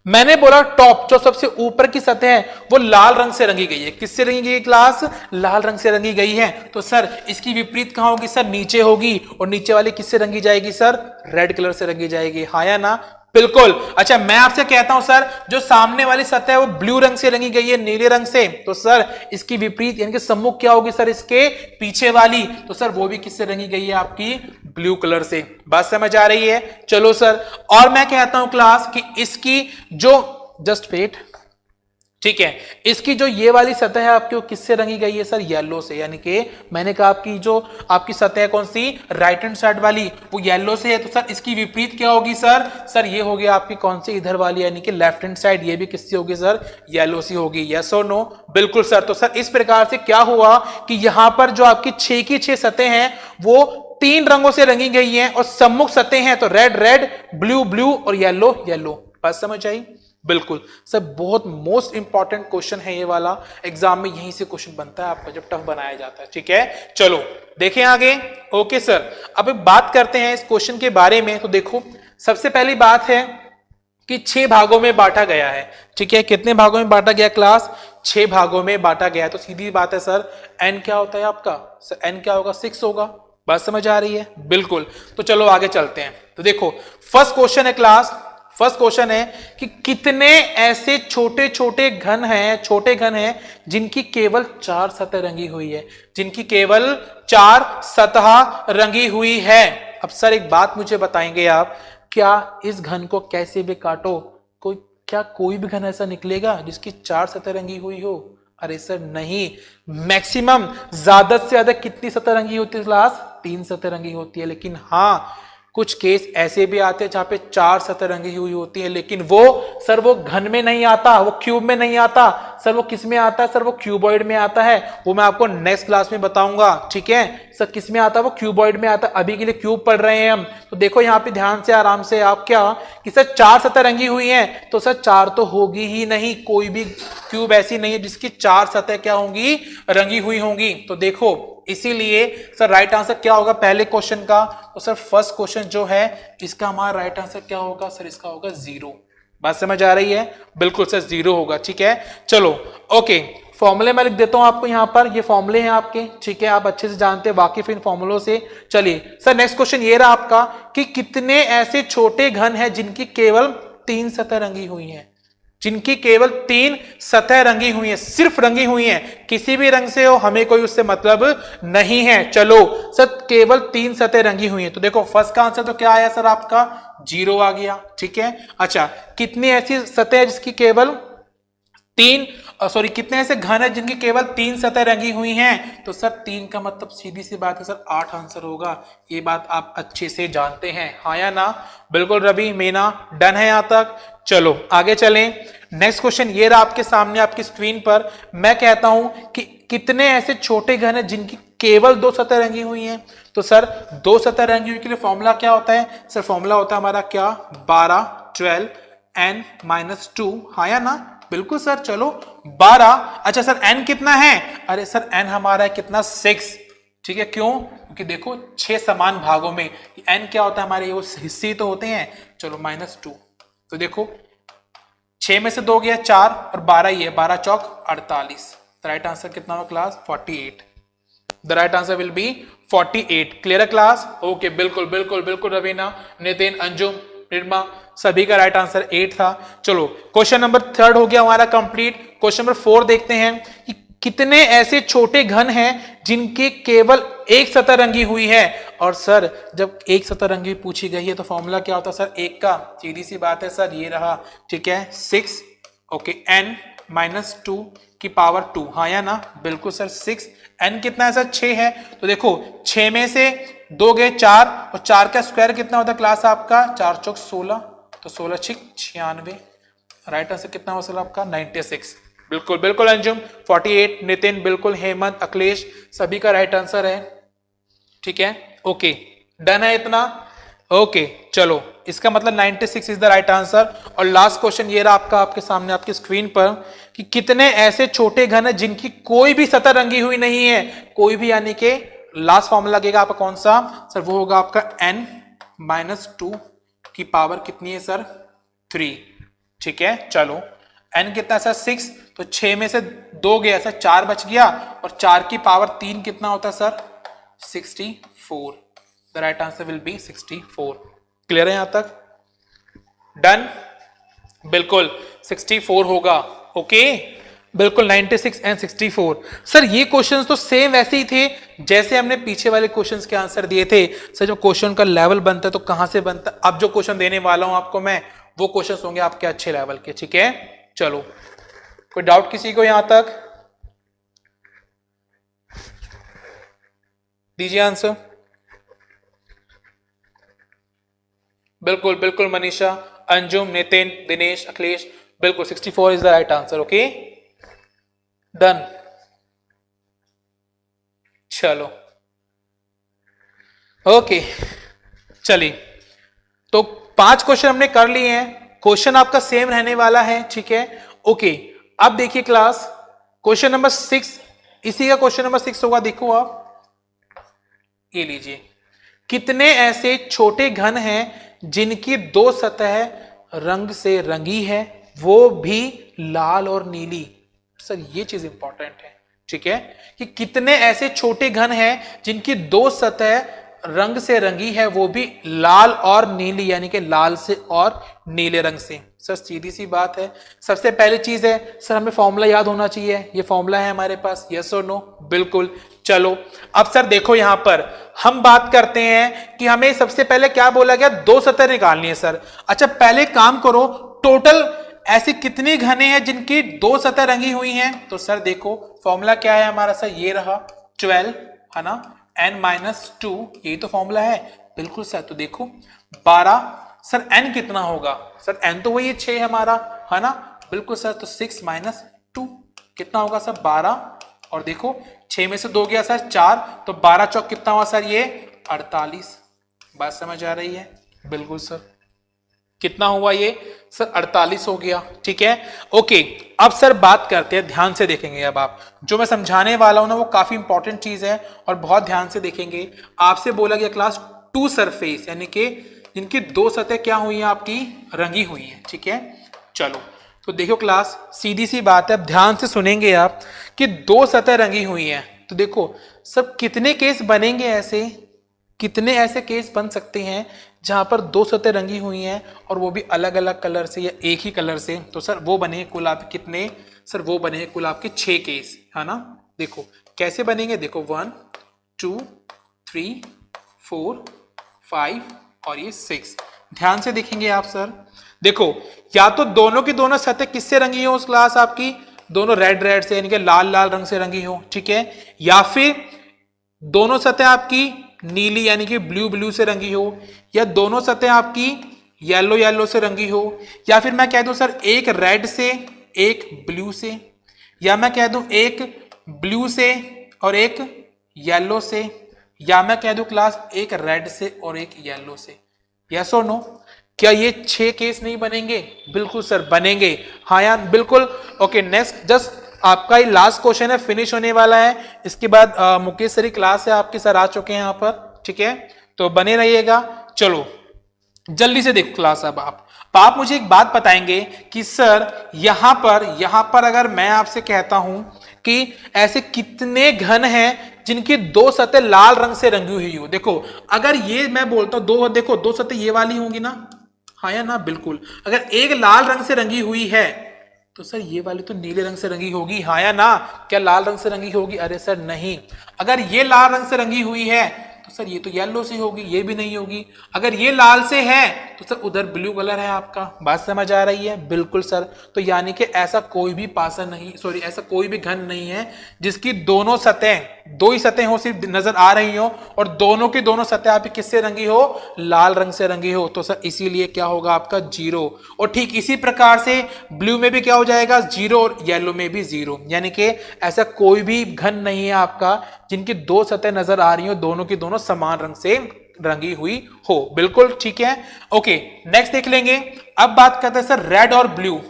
मैंने बोला टॉप जो सबसे ऊपर की सतह है वो लाल रंग से रंगी गई है। किससे रंगी गई क्लास? लाल रंग से रंगी गई है। तो सर इसकी विपरीत कहां होगी सर? नीचे होगी। और नीचे वाली किससे रंगी जाएगी सर? रेड कलर से रंगी जाएगी, हाँ या ना? बिल्कुल। अच्छा, मैं आपसे कहता हूं सर, जो सामने वाली सतह है वो ब्लू रंग से रंगी गई है, नीले रंग से, तो सर इसकी विपरीत यानी कि सम्मुख क्या होगी सर, इसके पीछे वाली, तो सर वो भी किससे रंगी गई है, आपकी ब्लू कलर से। बात समझ आ रही है? चलो सर, और मैं कहता हूं क्लास कि इसकी जो जस्ट वेट, ठीक है, इसकी जो ये वाली सतह है आपकी, वो किससे रंगी गई है सर, येलो से। यानी कि मैंने कहा आपकी जो आपकी सतह है कौन सी, राइट हैंड साइड वाली, वो येलो से है, तो सर इसकी विपरीत क्या होगी सर, सर ये होगी आपकी कौन सी, इधर वाली, यानी कि लेफ्ट हैंड साइड, ये भी किससी होगी सर, येलो सी होगी। यस और नो? बिल्कुल सर। तो सर इस प्रकार से क्या हुआ कि यहां पर जो आपकी 6 की 6 सतह हैं वो 3 रंगों से रंगी गई हैं, और सम्मुख सतह हैं तो रेड रेड, ब्लू ब्लू और येलो येलो। बात समझ आई? बिल्कुल सर, बहुत मोस्ट इंपॉर्टेंट क्वेश्चन है ये वाला, एग्जाम में यहीं से क्वेश्चन बनता है आपका जब टफ बनाया जाता है। ठीक है, चलो देखें आगे। ओके सर, अब बात करते हैं इस क्वेश्चन के बारे में। तो देखो, सबसे पहली बात है कि 6 भागों में बांटा गया है। ठीक है, कितने भागों में बांटा गया क्लास, 6 भागों में बांटा गया है। तो सीधी बात है सर, एन क्या होता है आपका, सर एन क्या होगा, 6 होगा। बात समझ आ रही है? बिल्कुल। तो चलो आगे चलते हैं। तो देखो, फर्स्ट क्वेश्चन है क्लास, फर्स्ट क्वेश्चन है कि कितने ऐसे छोटे छोटे घन हैं, छोटे घन हैं जिनकी केवल 4 सतह रंगी हुई है, जिनकी केवल 4 सतह रंगी हुई है। अब सर एक बात मुझे बताएंगे आप, क्या इस घन को कैसे भी काटो, कोई भी घन ऐसा निकलेगा जिसकी 4 सतह रंगी हुई हो? अरे सर नहीं, मैक्सिमम ज्यादा से ज्यादा कितनी सतह रंगी होती है क्लास, 3 सतह रंगी होती है। लेकिन हाँ, कुछ केस ऐसे भी आते हैं जहां पे 4 सतह रंगी हुई होती है, लेकिन वो सर वो घन में नहीं आता, वो क्यूब में नहीं आता सर, वो किस में आता है सर, वो क्यूबॉइड में आता है। वो मैं आपको नेक्स्ट क्लास में बताऊंगा। ठीक है सर, किस में आता है, वो क्यूबॉइड में आता है। अभी के लिए क्यूब पढ़ रहे हैं हम। तो देखो यहाँ पे ध्यान से आराम से, आप क्या कि सर 4 सतह रंगी हुई है, तो सर 4 तो होगी ही नहीं, कोई भी क्यूब ऐसी नहीं है जिसकी 4 सतह क्या होंगी, रंगी हुई होंगी। तो देखो, इसीलिए सर राइट आंसर क्या होगा पहले क्वेश्चन का, तो सर फर्स्ट क्वेश्चन जो है इसका हमारा राइट आंसर क्या होगा सर, इसका होगा 0। बात समझ आ रही है? बिल्कुल सर 0 होगा। ठीक है, चलो ओके, फॉर्मूले में लिख देता हूं आपको यहाँ पर, ये फॉर्मूले हैं आपके। ठीक है, आप अच्छे से जानते हैं, वाकिफ इन फॉर्मूलों से। चलिए सर, नेक्स्ट क्वेश्चन ये रहा आपका कि कितने ऐसे छोटे घन हैं जिनकी केवल 3 सतह रंगी हुई हैं, जिनकी केवल 3 सतह रंगी हुई है, सिर्फ रंगी हुई है, किसी भी रंग से हो हमें कोई उससे मतलब नहीं है। चलो सर, केवल 3 सतह रंगी हुई है, तो देखो फर्स्ट का आंसर तो क्या आया सर आपका, 0 आ गया। ठीक है, अच्छा, कितनी ऐसी सतह है जिसकी केवल 3, सॉरी कितने ऐसे घन है जिनकी केवल 3 सतह रंगी हुई हैं, तो सर 3 का मतलब सीधी सी बात है सर 8 आंसर होगा। ये बात आप अच्छे से जानते हैं, हाँ या ना? बिल्कुल रवि, मीना, डन है यहां तक? चलो आगे चलें। नेक्स्ट क्वेश्चन ये रहा आपके सामने आपकी स्क्रीन पर। मैं कहता हूं कि कितने ऐसे छोटे घन है जिनकी केवल 2 सतह रंगी हुई हैं, तो सर 2 सतह रंगी हुई के लिए फॉर्मूला क्या होता है सर, फॉर्मूला होता है हमारा क्या, 12 12 n-2, हाँ या ना? बिल्कुल सर, चलो 12। अच्छा सर n कितना है, अरे सर n हमारा है कितना, 6। ठीक है, क्यों, क्योंकि देखो 6 समान भागों में n क्या होता है हमारे, वो हिस्से तो होते हैं। चलो -2, तो देखो 6 में से 2 गया 4 और 12 ही है, 12 चौक 48। द राइट आंसर कितना होगा class, 48। The right answer will be 48। Clear है क्लास? ओके, बिल्कुल बिल्कुल बिल्कुल रवीना, नितिन, अंजुम, निर्मा, सभी का राइट आंसर 8 था। चलो क्वेश्चन नंबर 3 हो गया हमारा कंप्लीट। क्वेश्चन नंबर 4 देखते हैं कि कितने ऐसे छोटे घन हैं जिनकी केवल 1 सतह रंगी हुई है। और सर जब 1 सतह रंगी पूछी गई है तो फॉर्मूला क्या होता है सर, 1 का, सीधी सी बात है सर, ये रहा। ठीक है, 6, ओके, n-2 की पावर 2, हाँ या ना? बिल्कुल सर, 6, n कितना है सर, 6 है, तो देखो 6 में से 2 गए 4 और 4 का स्क्वायर कितना होता है क्लास आपका, 4 चौक 16, तो 16 6 96। राइट आंसर कितना होगा सर आपका, 96। बिल्कुल बिल्कुल अंजुम, 48, नितिन बिल्कुल, हेमंत, अखिलेश, सभी का राइट आंसर है। ठीक है, ओके, डन है इतना? ओके, चलो इसका मतलब 96 इज द राइट आंसर। और लास्ट क्वेश्चन ये रहा आपका, आपके सामने आपकी स्क्रीन पर कि कितने ऐसे छोटे घन है जिनकी कोई भी सतह रंगी हुई नहीं है, कोई भी, यानी कि लास्ट फॉर्मूला लगेगा आपका कौन सा सर, वो होगा आपका n-2 की पावर कितनी है सर, 3। ठीक है, चलो n कितना सर, 6, तो 6 में से 2 गया सर, 4 बच गया, और 4 की पावर 3 कितना होता है sir, 64। The right answer will be 64। Clear है यहां तक? डन, बिल्कुल 64 होगा। ओके, बिल्कुल 96 एंड 64। सर ये क्वेश्चंस तो सेम वैसे ही थे जैसे हमने पीछे वाले क्वेश्चंस के आंसर दिए थे। सर जब क्वेश्चन का लेवल बनता है तो कहां से बनता है? अब जो क्वेश्चन देने वाला हूं आपको मैं, वो क्वेश्चंस होंगे आपके अच्छे लेवल के। ठीक है, चलो कोई डाउट किसी को यहां तक? दीजिए आंसर। बिल्कुल बिल्कुल मनीषा, अंजुम, नितिन, दिनेश, अखिलेश, बिल्कुल 64 is the right answer. Okay done, चलो ओके चलिए, तो 5 क्वेश्चन हमने कर लिए हैं। क्वेश्चन आपका सेम रहने वाला है। ठीक है, ओके अब देखिए क्लास, क्वेश्चन नंबर 6, इसी का क्वेश्चन नंबर 6 होगा। देखो आप, ये लीजिए, कितने ऐसे छोटे घन हैं जिनकी 2 सतह रंग से रंगी है, वो भी लाल और नीली? सर ये चीज इंपॉर्टेंट है। ठीक है, कि कितने ऐसे छोटे घन हैं जिनकी 2 सतह रंग से रंगी है, वो भी लाल और नीली, यानी कि लाल से और नीले रंग से। सर सीधी सी बात है, सबसे पहली चीज है सर हमें फॉर्मूला याद होना चाहिए। ये फॉर्मूला है हमारे पास, यस और नो? बिल्कुल। चलो अब सर देखो, यहां पर हम बात करते हैं कि हमें सबसे पहले क्या बोला गया, 2 सतह निकालनी है सर। अच्छा पहले काम करो, टोटल ऐसी कितनी घने हैं जिनकी 2 सतह रंगी हुई हैं? तो सर देखो फॉर्मूला क्या है हमारा सर, ये रहा 12 है ना, n-2, यही तो फॉर्मूला है। बिल्कुल सर, तो देखो 12, सर n कितना होगा? सर n तो वही 6 हमारा, है ना? बिल्कुल सर, तो 6 - 2 कितना होगा सर? 12, और देखो 6 में से 2 गया सर 4, तो 12 चौक कितना हुआ सर? ये 48। बात समझ आ रही है? बिल्कुल सर, कितना हुआ ये सर? 48 हो गया। ठीक है, ओके अब सर बात करते हैं, ध्यान से देखेंगे। अब आप जो मैं समझाने वाला हूं ना, वो काफी इंपॉर्टेंट चीज है और बहुत ध्यान से देखेंगे। आपसे बोला गया क्लास 2 सरफेस, यानी कि जिनकी 2 सतह क्या हुई हैं आपकी? रंगी हुई हैं। ठीक है, चलो तो देखो क्लास, सीधी सी बात है, अब ध्यान से सुनेंगे आप कि 2 सतह रंगी हुई हैं। तो देखो सब कितने केस बनेंगे ऐसे, कितने ऐसे केस बन सकते हैं जहां पर 2 सतह रंगी हुई हैं और वो भी अलग अलग कलर से या एक ही कलर से? तो सर वो बने कुल आपके कितने? सर वो बने कुल आपके 6 केस, है ना? देखो कैसे बनेंगे, देखो 1 2 3 4 5 और ये 6। ध्यान से देखेंगे आप सर, देखो या तो दोनों की दोनों सतह किससे रंगी हो उस क्लास आपकी? दोनों रेड रेड से, यानी कि लाल लाल रंग से रंगी हो। ठीक है, या फिर दोनों सतह आपकी नीली यानी कि ब्लू ब्लू से रंगी हो, या दोनों सतह आपकी येलो येलो से रंगी हो, या फिर मैं कह दूं सर एक रेड से एक ब्लू से, या मैं कह दूं एक ब्लू से और एक येलो से, या मैं कह दूं क्लास एक रेड से और एक येलो से। यस और नो? क्या ये 6 केस नहीं बनेंगे? बिल्कुल सर बनेंगे, हाँ यार बिल्कुल। ओके नेक्स्ट, जस्ट आपका ये लास्ट क्वेश्चन है, फिनिश होने वाला है। इसके बाद मुकेश सर की क्लास है आपके, सर आ चुके हैं यहाँ पर। ठीक है, तो बने रहिएगा। चलो जल्दी से देखो क्लास। अब आप मुझे एक बात बताएंगे कि सर यहां पर अगर मैं आपसे कहता हूं कि ऐसे कितने घन हैं जिनकी 2 सतह लाल रंग से रंगी हुई हो? देखो अगर ये मैं बोलता हूं दो, देखो 2 सतह ये वाली होंगी ना, हाँ या ना? बिल्कुल। अगर एक लाल रंग से रंगी हुई है तो सर ये वाली तो नीले रंग से रंगी होगी, हाँ या ना? क्या लाल रंग से रंगी होगी? अरे सर नहीं। अगर ये लाल रंग से रंगी हुई है तो सर ये तो येलो से होगी, ये भी नहीं होगी। अगर ये लाल से है तो सर उधर ब्लू कलर है आपका। बात समझ आ रही है? बिल्कुल सर। तो यानी कि ऐसा कोई भी पासा नहीं, सॉरी ऐसा कोई भी घन नहीं है जिसकी दोनों सतह, 2 ही सतह हो सिर्फ नजर आ रही हो और दोनों की दोनों सतह आपकी किससे रंगी हो? लाल रंग से रंगी हो। तो सर इसीलिए क्या होगा आपका? 0। और ठीक इसी प्रकार से ब्लू में भी क्या हो जाएगा? 0 और येलो में भी 0। यानी कि ऐसा कोई भी घन नहीं है आपका जिनकी 2 सतह नजर आ रही हो, दोनों की दोनों समान रंग से रंगी हुई हो। बिल्कुल ठीक है, ओके नेक्स्ट देख लेंगे। अब बात करते हैं सर रेड और ब्लू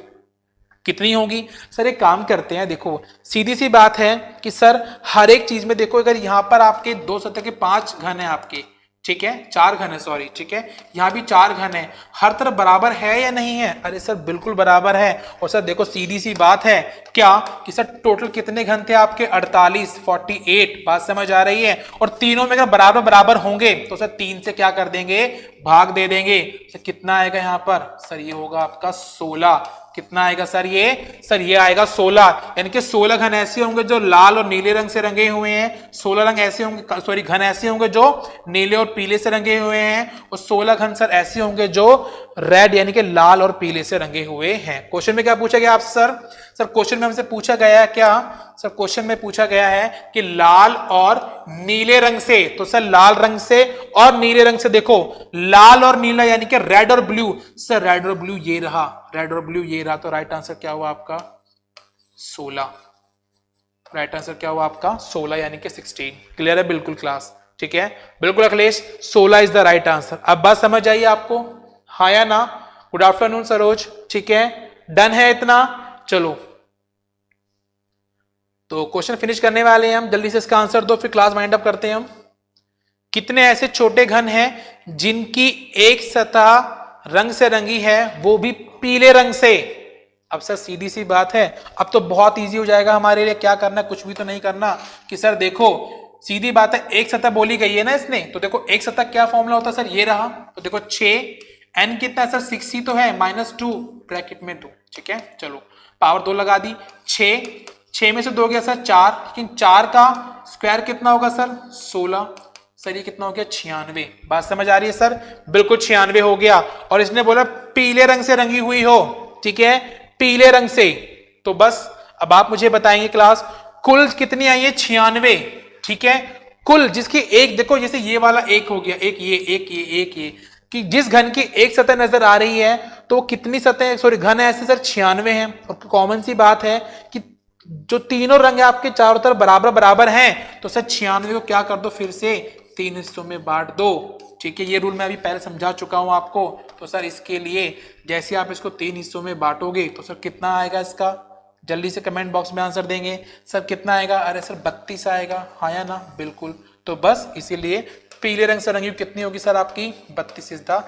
कितनी होगी? सर एक काम करते हैं, देखो सीधी सी बात है कि सर हर एक चीज में देखो, अगर यहां पर आपके 2 सतह के 5 घन है आपके, ठीक है, 4 घन है, सॉरी, ठीक है, यहाँ भी 4 घन है, हर तरफ बराबर है या नहीं है? अरे सर बिल्कुल बराबर है। और सर देखो सीधी सी बात है क्या कि सर टोटल कितने घन थे आपके? 48, 48, बात समझ आ रही है? और तीनों में अगर बराबर बराबर होंगे तो सर 3 से क्या कर देंगे? भाग दे देंगे। सर कितना आएगा यहाँ पर? सर ये होगा आपका 16। कितना आएगा सर ये? सर ये आएगा 16, यानी कि 16 घन ऐसे होंगे जो लाल और नीले रंग से रंगे हुए हैं, 16 रंग ऐसे होंगे, सॉरी घन ऐसे होंगे जो नीले और पीले से रंगे हुए हैं, और 16 घन सर ऐसे होंगे जो रेड यानी कि लाल और पीले से रंगे हुए हैं। क्वेश्चन में क्या पूछा गया आपसे सर? सर क्वेश्चन में हमसे पूछा गया है क्या? सर क्वेश्चन में पूछा गया है कि लाल और नीले रंग से, तो सर लाल रंग से और नीले रंग से, देखो लाल और नीला यानी कि रेड और ब्लू, सर रेड और ब्लू ये रहा, रेड और ब्लू ये रहा, तो राइट आंसर क्या हुआ आपका? 16। राइट आंसर क्या हुआ आपका? 16 यानी कि 16। क्लियर है बिल्कुल क्लास? ठीक है बिल्कुल Akhilesh, 16 is the right answer. अब बात समझ आई आपको, हाँ या ना? गुड आफ्टरनून सरोज, ठीक है, डन है इतना? चलो तो क्वेश्चन फिनिश करने वाले हैं हम, जल्दी से इसका आंसर दो, फिर क्लास वाइंड अप करते हैं हम। कितने ऐसे छोटे घन हैं जिनकी एक सतह रंग से रंगी है, वो भी पीले रंग से? अब सर सीधी सी बात है, अब तो बहुत इजी हो जाएगा हमारे लिए। क्या करना, कुछ भी तो नहीं करना कि सर देखो सीधी बात है, एक सतह बोली गई है ना इसने, तो देखो एक सतह क्या फॉर्मूला होता है सर? ये रहा, तो देखो 6, n कितना है सर? 6 ही तो है, -2 ब्रैकेट में 2, ठीक है। चलो पावर 2 लगा दी, 6 में से 2 गया सर 4, लेकिन 4 का स्क्वायर कितना होगा सर? 16। सर ये कितना हो गया? 96। बात समझ आ रही है सर? बिल्कुल 96 हो गया। और इसने बोला पीले रंग से रंगी हुई हो, ठीक है, पीले रंग से। तो बस अब आप मुझे बताएंगे क्लास कुल कितनी आई है? 96, ठीक है। कुल जिसकी एक, देखो जैसे ये वाला एक हो गया, एक ये, एक ये, एक ये, कि जिस घन की एक सतह नजर आ रही है तो कितनी सतह, सॉरी घन ऐसे सर 96 है। और कॉमन सी बात है कि जो तीनों रंग है आपके चारों तरफ बराबर बराबर हैं, तो सर 96 को क्या कर दो, फिर से 3 हिस्सों में बांट दो, ठीक है। ये रूल मैं अभी पहले समझा चुका हूं आपको। तो सर इसके लिए जैसे आप इसको 3 हिस्सों में बांटोगे तो सर कितना आएगा इसका? जल्दी से कमेंट बॉक्स में आंसर देंगे सर कितना आएगा? अरे सर 32 आएगा, हाँ या ना? बिल्कुल। तो बस इसीलिए पीले रंग से रंगी कितनी होगी सर आपकी? 32 is the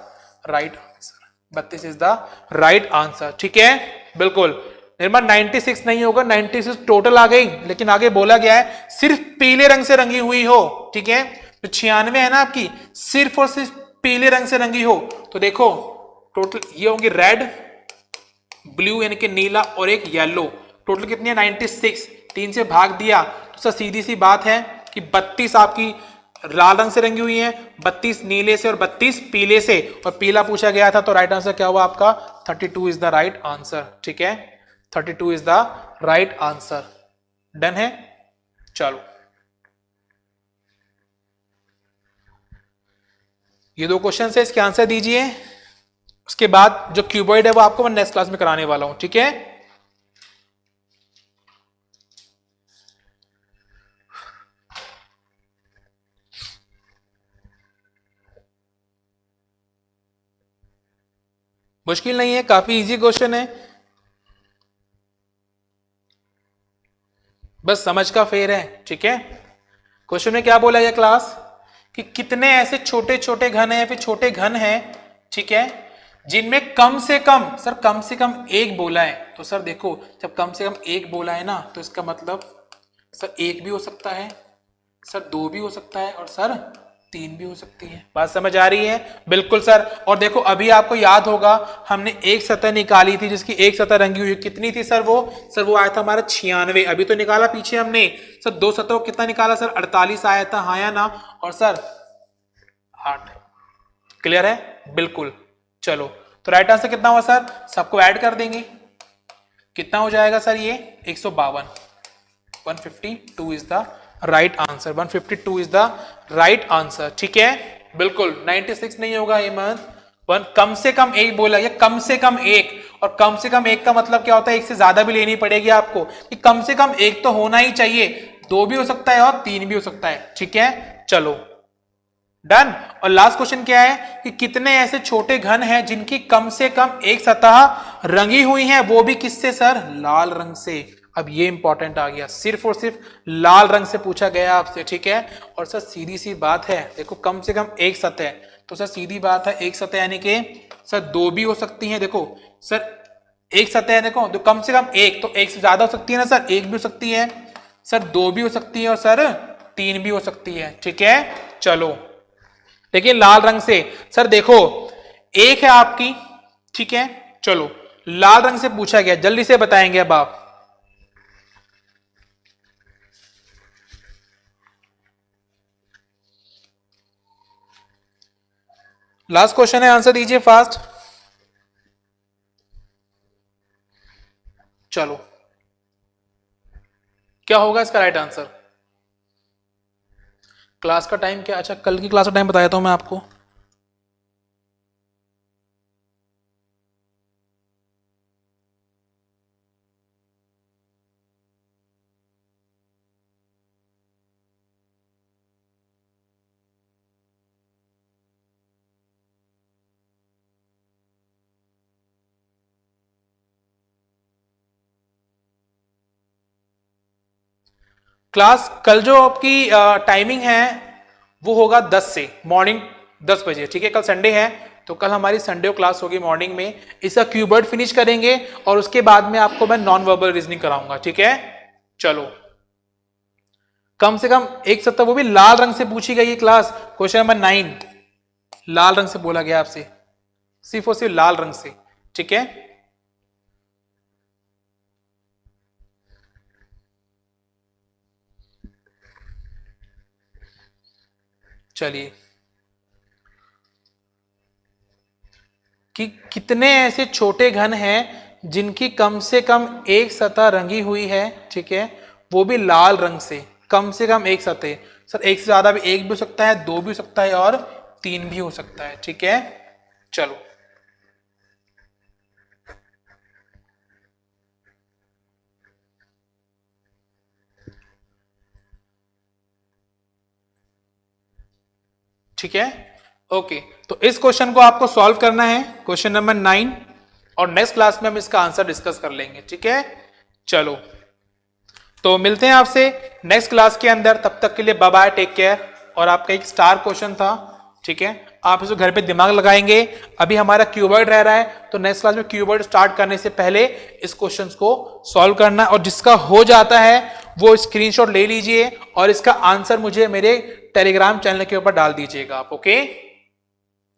right answer. 32 is the right answer, ठीक है बिल्कुल। निर्मल 96 नहीं होगा, 96 टोटल आ गई, लेकिन आगे बोला गया है सिर्फ पीले रंग से रंगी हुई हो, ठीक है। तो 96 है ना आपकी, सिर्फ और सिर्फ पीले रंग से रंगी हो। तो देखो टोटल ये होंगे रेड, ब्लू यानी कि नीला, और एक येलो, टोटल कितनी है? 96। 3 से भाग दिया तो सर सीधी सी बात है कि 32 आपकी लाल रंग से रंगी हुई है, 32 नीले से और 32 पीले से, और पीला पूछा गया था, तो राइट आंसर क्या हुआ आपका? 32 इज द राइट आंसर, ठीक है। 32 is the right answer. Done है? चलो ये 2 क्वेश्चन है, इसके आंसर दीजिए। उसके बाद जो क्यूबॉइड है वो आपको मैं नेक्स्ट क्लास में कराने वाला हूं, ठीक है। मुश्किल नहीं है, काफी इजी क्वेश्चन है, बस समझ का फेर है, ठीक है। क्वेश्चन में क्या बोला है क्लास कि कितने ऐसे छोटे छोटे घन है या फिर छोटे घन है, ठीक है, जिनमें कम से कम, सर कम से कम एक बोला है। तो सर देखो जब कम से कम एक बोला है ना, तो इसका मतलब सर 1 भी हो सकता है, सर 2 भी हो सकता है, और सर 3 भी हो सकती है। बात समझ आ रही है? बिल्कुल सर। और देखो अभी आपको याद होगा हमने एक सतह निकाली थी जिसकी एक सतह रंगी हुई, कितनी थी सर वो? सर वो आया था हमारा 96। अभी तो निकाला पीछे हमने, सर 2 सतहों कितना निकाला सर? 48 आया था, हाँ या ना? और सर 8। क्लियर है? बिल्कुल। चलो तो राइट आंसर कितना हुआ सर? सबको ऐड कर देंगे, कितना हो जाएगा सर? ये 152। 152 is the right answer. 152 is the right answer, ठीक है बिल्कुल। 96 नहीं होगा हेमंत, कम से कम एक बोला, ये कम से कम एक, और कम से कम एक का मतलब क्या होता है? एक से ज्यादा भी लेनी पड़ेगी आपको, कि कम से कम एक तो होना ही चाहिए, 2 भी हो सकता है और 3 भी हो सकता है, ठीक है। चलो डन। और लास्ट क्वेश्चन क्या है कि कितने ऐसे छोटे घन हैं जिनकी कम से कम एक सतह रंगी हुई है, वो भी किससे सर? लाल रंग से। अब ये इंपॉर्टेंट आ गया, सिर्फ और सिर्फ लाल रंग से पूछा गया आपसे, ठीक है। और सर सीधी सी बात है, देखो कम से कम एक सतह, तो सर सीधी बात है एक सतह यानी कि सर दो भी हो सकती हैं। देखो सर एक सतह है, देखो तो कम से कम एक, तो एक से ज्यादा हो सकती है ना सर, एक भी हो सकती है सर, दो भी हो सकती है और सर तीन भी हो सकती है, ठीक है। चलो देखिए लाल रंग से सर देखो एक है आपकी, ठीक है। चलो लाल रंग से पूछा गया, जल्दी से बताएंगे अब आप। लास्ट क्वेश्चन है, आंसर दीजिए फास्ट। चलो क्या होगा इसका राइट आंसर? क्लास का टाइम क्या? अच्छा कल की क्लास का टाइम बताया था मैं आपको। क्लास कल जो आपकी टाइमिंग है वो होगा 10 से, मॉर्निंग 10 बजे, ठीक है। कल संडे है तो कल हमारी संडे क्लास होगी मॉर्निंग में। इसका क्यूबर्ड फिनिश करेंगे और उसके बाद में आपको मैं नॉन वर्बल रीजनिंग कराऊंगा, ठीक है। चलो कम से कम एक सप्ताह, वो भी लाल रंग से पूछी गई है क्लास। क्वेश्चन नंबर 9 लाल रंग से बोला गया आपसे, सिर्फ और सिर्फ लाल रंग से, ठीक है। चलिए कि कितने ऐसे छोटे घन हैं जिनकी कम से कम एक सतह रंगी हुई है, ठीक है, वो भी लाल रंग से, कम से कम एक सतह। सर एक से ज्यादा भी, एक भी हो सकता है, दो भी हो सकता है और तीन भी हो सकता है, ठीक है। चलो ठीक है, ओके। तो इस क्वेश्चन को आपको सॉल्व करना है, क्वेश्चन नंबर 9, और नेक्स्ट क्लास में हम इसका आंसर डिस्कस कर लेंगे, ठीक है। चलो तो मिलते हैं आपसे नेक्स्ट क्लास के अंदर, तब तक के लिए बाय बाय, टेक केयर। और आपका एक स्टार क्वेश्चन था, ठीक है, आप इसे घर पे दिमाग लगाएंगे। अभी हमारा कीवर्ड रह रहा है, तो नेक्स्ट क्लास में कीवर्ड स्टार्ट करने से पहले इस क्वेश्चन को सॉल्व करना, और जिसका हो जाता है वो स्क्रीनशॉट ले लीजिए और इसका आंसर मुझे मेरे टेलीग्राम चैनल के ऊपर डाल दीजिएगा आप, ओके।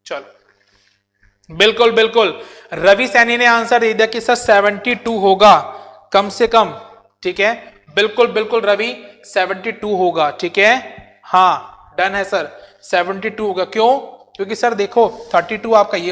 चलो बिल्कुल बिल्कुल, रवि सैनी ने आंसर दे दिया कि सर 72 होगा कम से कम, ठीक है। बिल्कुल बिल्कुल रवि 72 होगा, ठीक है। हाँ डन है सर, 72 होगा। क्यों? क्योंकि सर देखो 32 आपका ये